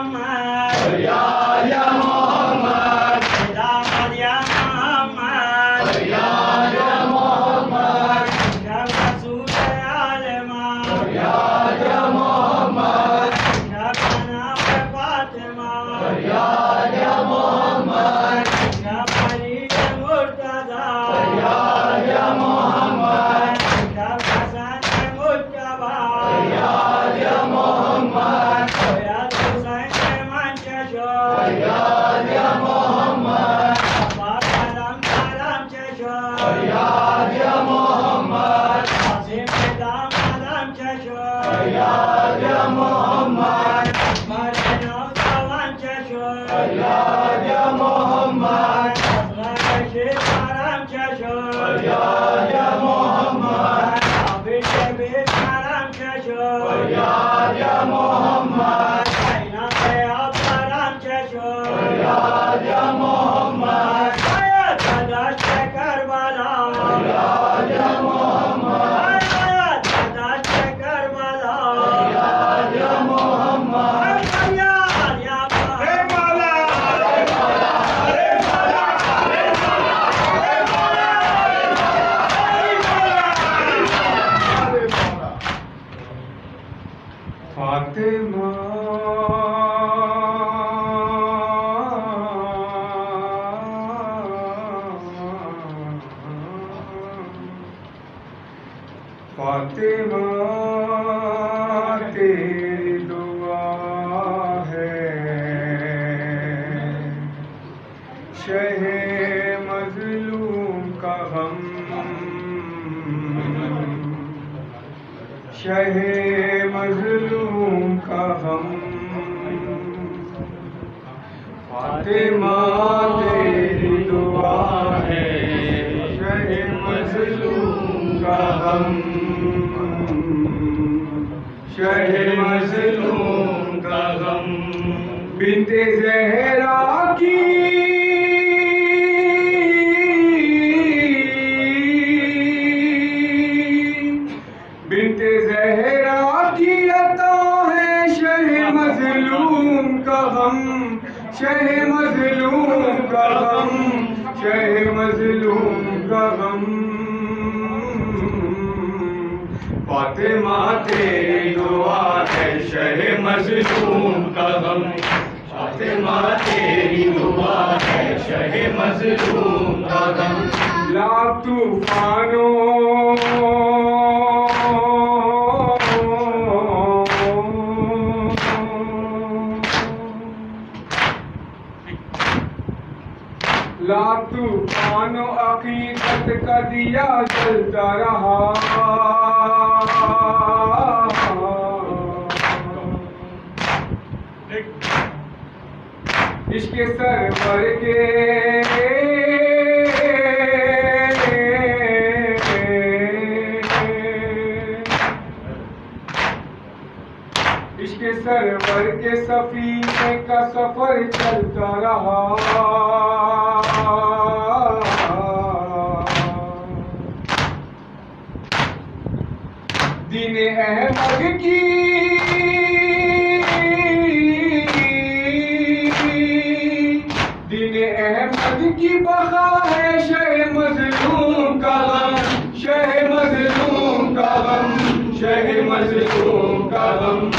محمد فریاد یا محمد سلام یا محمد فریاد یا محمد شب رسول عالمہ فریاد یا محمد شب جناب فاطمہ فریاد یا محمد شب علی مرتضی فریاد یا محمد شب حسن مجتبی فریاد یا محمد باید حسین منشه شد فریاد یا محمد با قلم قلم چه شد فریاد یا محمد قاسم دامادم چه شد فریاد یا محمد مرد نوجوان چه شد فریاد یا محمد اصغر شیرم چه شد فریاد یا محمد عابد بیشترم چه شد فریاد یا محمد زینب افسرم چه شد فریاد یا محمد باید دشت کربلا فریاد یا محمد باید دشت کربلا فریاد یا محمد فریاد یا فاطمہ فاطمہ تیری دعا ہے شہ مظلوم کا غم شہ مظلوم کا غم فاطمہ تیری دعا ہے شہ مظلوم کا غم شہ مظلوم کا غم بنت زہرا کی بنت زہرا کی عطا ہے شہ مظلوم کا غم شہ مظلوم کا غم شہ مظلوم کا غم فاطمہ تیری دعا ہے شہ مظلوم کا غم فاطمہ تیری دعا ہے شہ مظلوم کا غم لاکھ طوفانوں لاکھ طوفانوں عقیدت کا دیا جلتا رہا عشق سرور کے عشق سرور کے سفینے کا سفر چلتا رہا دین احمد کی دین احمد کی بقا ہے شہ مظلوم کا غم شہ مظلوم کا غم شہ مظلوم کا غم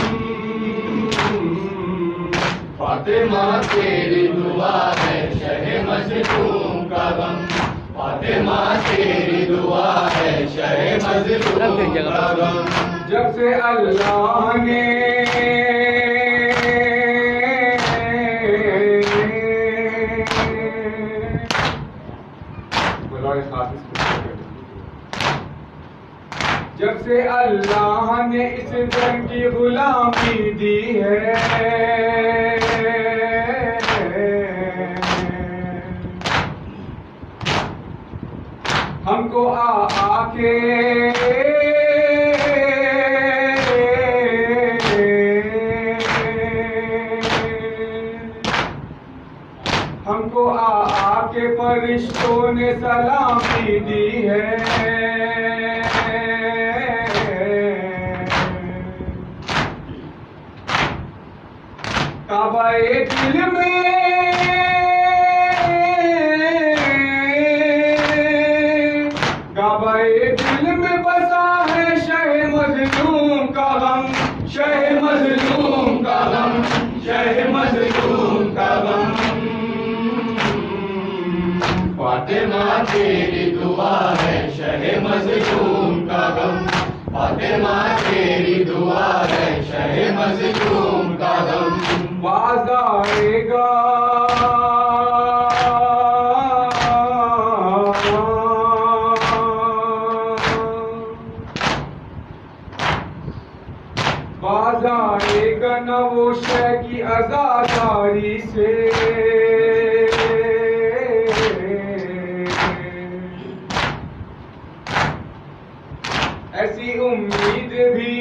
فاطمہ تیری دعا ہے شہ مظلوم کا غم فاطمہ تیری دعا ہے شہ مظلوم کا غم جب سے اللہ نے جب سے اللہ نے اس جنگ کی غلامی دی ہے ہم کو آ کے ہم کو آ کے فرشتوں نے سلامی دی ہے کعبہ دل میں کعبہ دل میں بسا ہے شہ مظلوم کا غم شہ مظلوم کا غم شہ مظلوم کا غم فاطمہ تیری دعا ہے شہ مظلوم کا غم فاطمہ تیری دعا ہے شہ مظلوم کا غم باز آئے گا باز آئے گا نہ وہ شے کی عزاداری سے ایسی امید بھی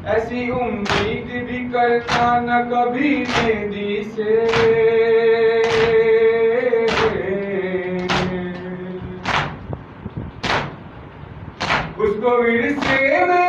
ایسی امید بھی کرنا نہ کبھی مہندی سے اس کو ورثے میں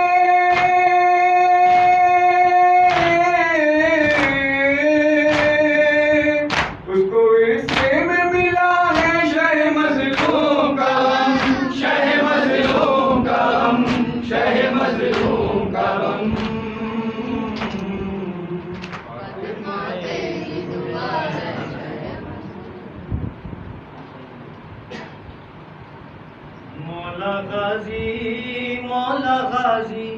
مولا غازی مولا غازی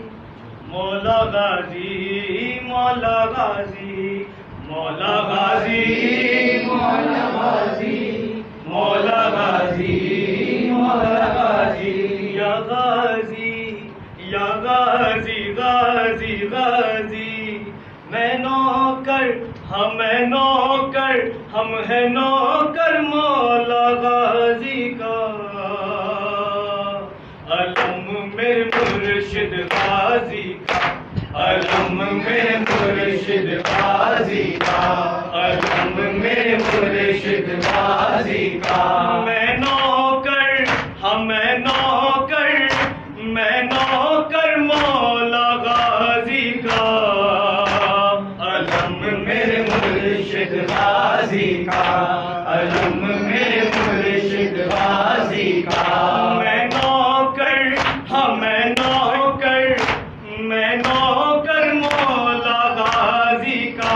مولا غازی مولا غازی مولا غازی مولا غازی مولا غازی مولا غازی یا غازی یا غازی غازی غازی میں نوکر ہم ہے نوکر ہم ہے نوکر مولا غازی کا علم میرے مرشد غازی کا علم میرے مرشد غازی کا علم میرے مرشد غازی کا میں نوکر ہم نوکر میں نوکر مولا غازی کا علم میرے مرشد غازی کا علم میرے مرشد غازی کا میں نوکر ہم نوکر میں نوکر مولا غازی کا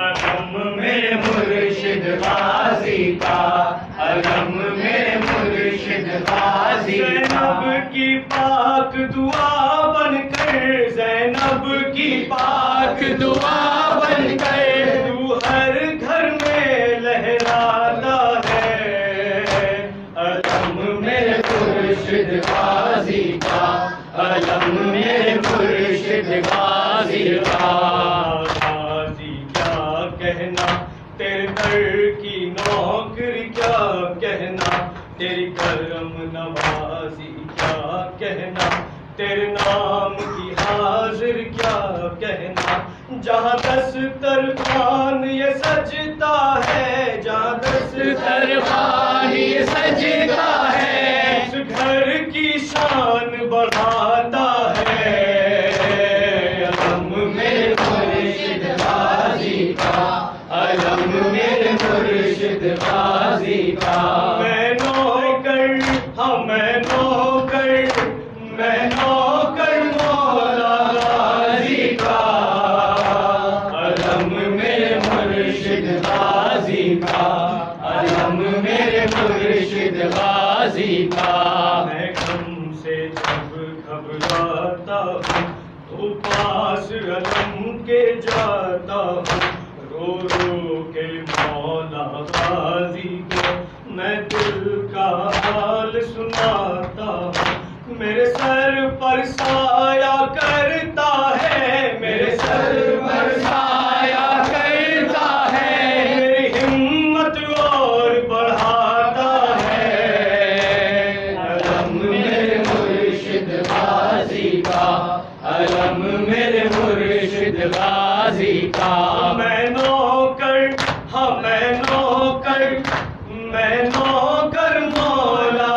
علم میرے مرشد غازی کا علم میرے مرشد غازی کا زینب کی پاک دعا بن کر زینب کی پاک دعا بن کر تو ہر گھر میں لہراتا ہے علم میرے مرشد غازی کا علم میرے مرشد غازی کا غازی کیا کہنا تیرے در کی نوکری کیا کہنا تیری کرم نوازی کیا کہنا تیرے نام کی حاضر کیا کہنا جہاں دسترخوان یہ سجتا ہے جہاں دسترخوان یہ سجتا ہے اس گھر کی شان بڑھاتا ہے علم میرے مرشد غازی کا علم میرے مرشد غازی کا میں نوکر ہم نوکر میں نوکر مولا غازی کا علم میرے مرشد غازی کا علم میرے مرشد غازی کا میں غم سے جب گھبراتا ہوں تو پاس علم کے جاتا ہوں رو رو کے مولا غازی کو میں دل کا حال سناتا ہوں میرے سر پر سایہ کرتا ہے میرے سر پر سایہ کرتا ہے میری ہمت اور بڑھاتا ہے علم میرے مرشد غازی کا علم میرے مرشد غازی کا میں نوکر ہم نوکر میں نوکر مولا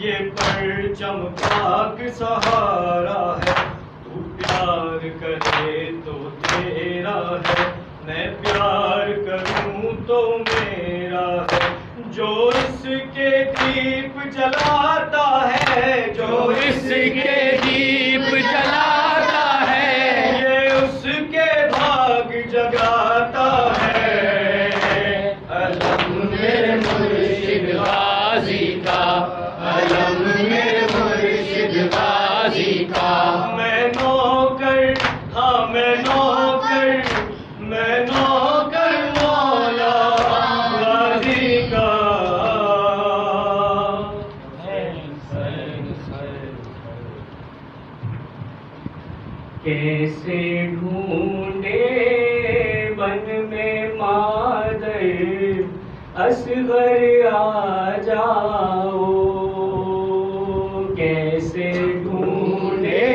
یہ پرچم پاک سہارا ہے، تو پیار کرے تو تیرا ہے، میں پیار کروں تو میرا ہے، جو اس کے دیپ جلاتا ہے، جو اس کے دیپ جلاتا ہے، یہ اس کے بھاگ جگاتا ہے۔ علم میرے مرشد غازی کا، علم میرے مرشد غازی کا، میں نوکر، ہاں میں نوکر، میں نوکر مولا غازی کا۔ کیسے ڈھونڈے بن میں مادر اصغر آ جاؤ، کیسے ڈھونڈے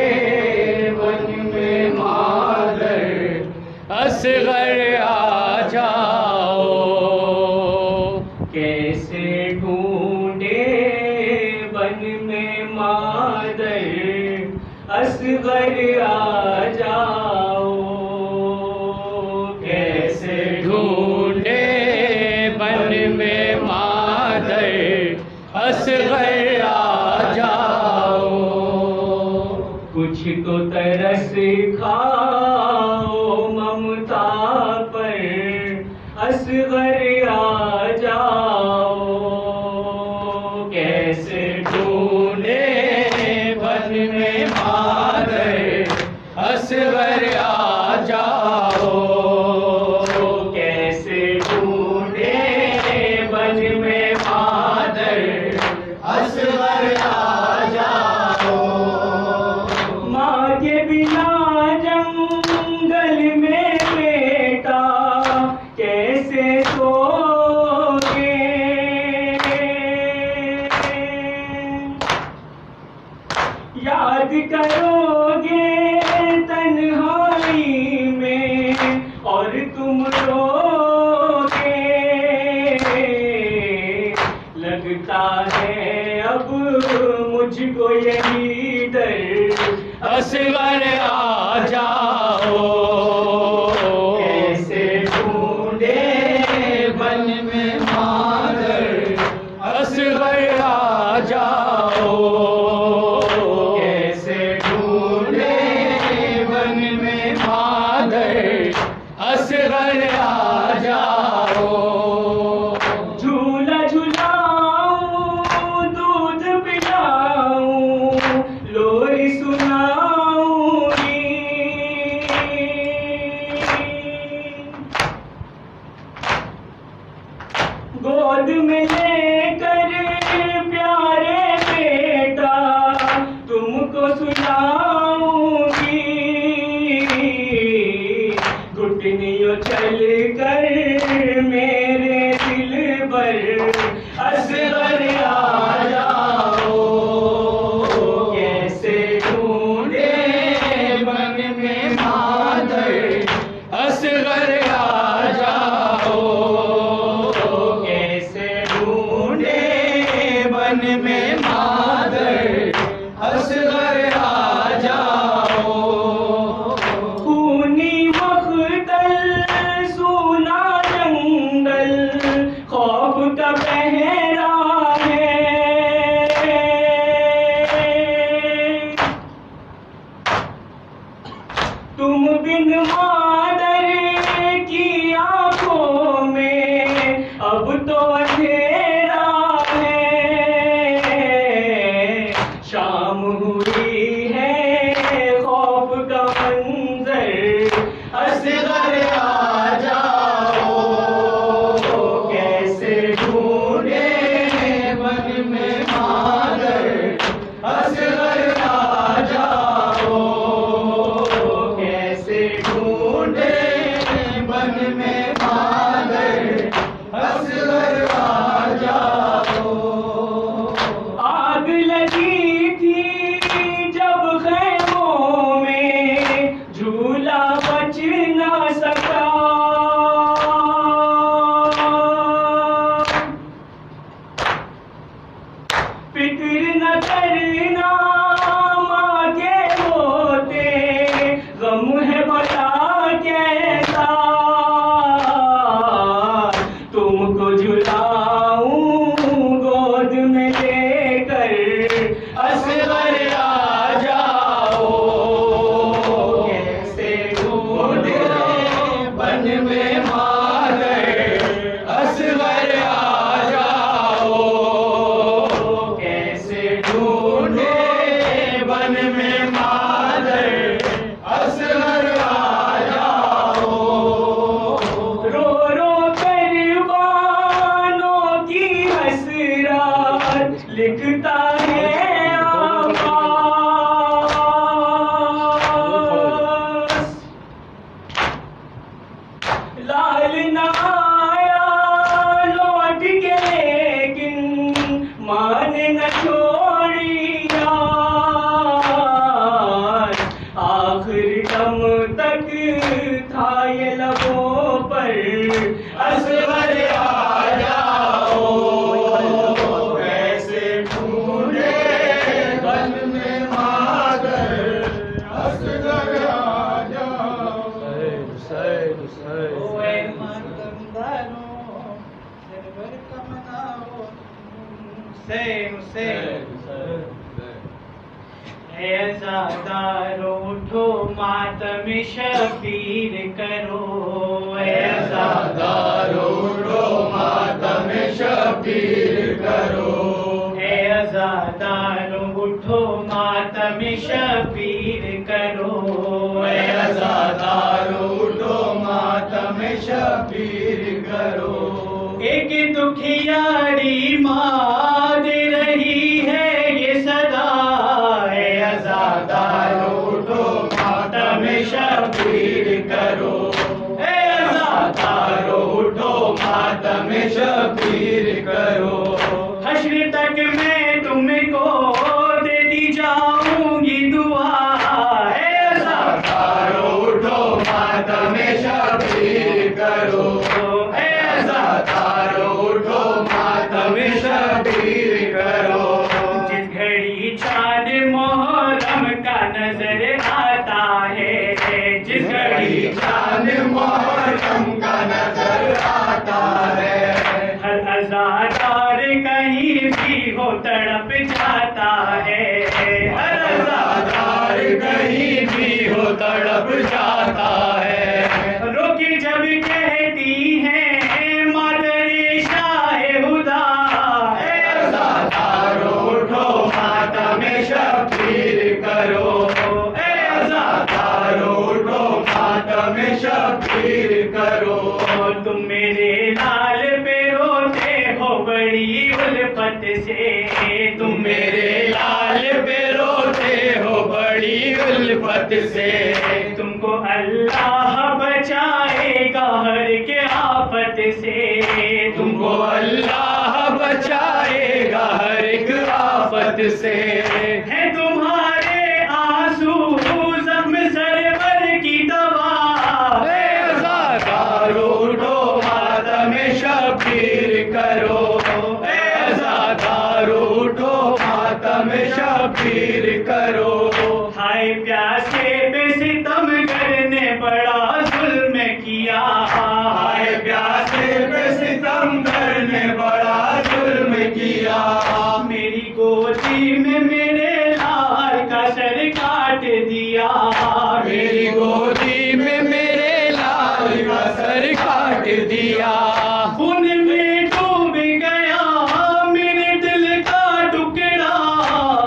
بن میں مادر اصغر آ جاؤ، کیسے ڈھونڈے بن میں مادر اصغر آ جاؤ، کیسے ڈھونڈے بن میں مادر اصغر آ جاؤ، کچھ تو ترس کھاؤ ممتا پر اصغر آ جاؤ، کیسے ڈھونڈے بن میں مادر اصغر آ جاؤ، کیسے ڈھونڈے بن میں مادر اصغر آ جاؤ، ماں کے بنا جنگل میں بیٹا کیسے سوگے، یاد کرو گے تنہائی میں اور تم روگے، لگتا ہے اب مجھ کو یہی ڈر اصغر آ جاؤ، کیسے ڈھونڈے بن میں مادر اصغر آ جاؤ، کیسے ڈھونڈے بن میں مادر اصغر آ جاؤ، جھولا جھلاؤں دودھ پلاؤں لوری سناؤں گی، گود میں لے کر پیارے بیٹا تم کو سناؤں گی، گھٹنیوں چل کر میرے دل پر اصغر آ جاؤ، کیسے ڈھونڈے بن میں مادر اصغر آ جاؤ، کیسے ڈھونڈے بن میں مادر اصغر آ جاؤ، خونی مختل سونا جنگل خوف کا پہرا ہے، تم بن مادر کی آنکھوں میں اب تو اندھیرا ہے، شام ہوئی ہے خوف کا منظر اصغر آ جاؤ، کیسے ڈھونڈے بن میں مادر اصغر آ جاؤ، کیسے ڈھونڈے بن میں مادر اصغر آ جاؤ، آگ لگی تھی فکر نہ کرنا ماں کے ہوتے غم ہے بتا کیسا تم کو جلاؤں گود میں لے کر اصغر آ جاؤ کیسے ڈھونڈے بن میں مادر اصغر آ جاؤ کیسے ڈھونڈے بن میں مادر اصغر آ جاؤ رو رو کر بانوں کی حسرات لکھتا ہے آواز لال نہ آیا لوٹ کے لیکن مان نہ چھوڑی یار آخر دم تک تھا یہ لبوں پر اصغر آ جاؤ کیسے ڈھونڈے بن میں مادر اصغر آ جاؤ اے عزادارو اٹھو ماتم شبیر کرو اے عزادارو اٹھو ماتم شبیر کرو اے عزادارو اٹھو ماتم شبیر کرو اے عزادارو اٹھو ماتم شبیر کرو ایک دکھیاری ماں دے رہی ہے یہ صدا اے عزادارو اٹھو ماتم شبیر کرو اے عزادارو اٹھو ماتم شبیر کرو حشر تک میں تم کو دیتی جاؤں گی دعا اے عزادارو اٹھو ماتم شبیر کرو اے عزادارو اٹھو ماتم شبیر کرو جس گھڑی چاند محرم کا نظر آتا ہے جس گھڑی چاند محرم کا نظر آتا ہے ہر عزادار کہیں بھی ہو تڑپ جاتا ہے ہر عزادار کہیں بھی ہو تڑپ جاتا ہے روکی جب کہتی ہیں مادر شاہ ہدا اے عزادارو اٹھو ماتم شبیر کرو اے عزادارو اٹھو ماتم شبیر کرو تم میرے لال پہ روتے ہو بڑی الفت سے تم میرے لال پہ روتے ہو بڑی الفت سے تم کو اللہ بچائے گا ہر کے آفت سے تم کو اللہ بچائے گا ہر ایک آفت سے ہے تمہارے آنسو زخم سرور کی دوا اے عزادارو اٹھو ماتم شبیر کرو اے عزادارو اٹھو ماتم شبیر کرو ہائے پیاسے پہ ستم کرنے بڑا ظلم کیا ہائے پیاسے پہ ستم کرنے بڑا ظلم کیا میری گودی میں میرے لال کا سر کاٹ دیا میری گودی میں میرے لال کا سر کاٹ دیا خون میں ڈوب گیا میرے دل کا ٹکڑا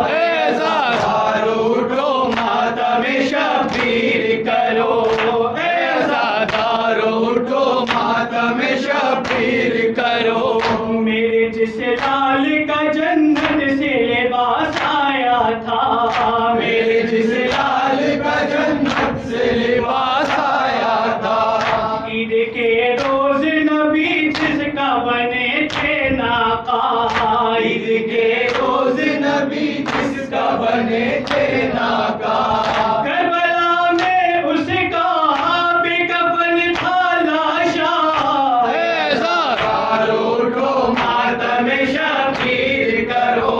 اے عزادارو اٹھو ماتم شبیر کرو اے عزادارو اٹھو ماتم شبیر کرو میرے جس لال کا جنت سے لباس آیا تھا میرے جس لال کا جنت سے لباس آیا تھا عید کے روز نبی جس کا بنے تھے ناقا عید کے روز نبی جس کا بنے تھے ناقا کربلا میں اس کا بے کفن تھا لاشا اے عزادارو اٹھو ماتم شبیر کرو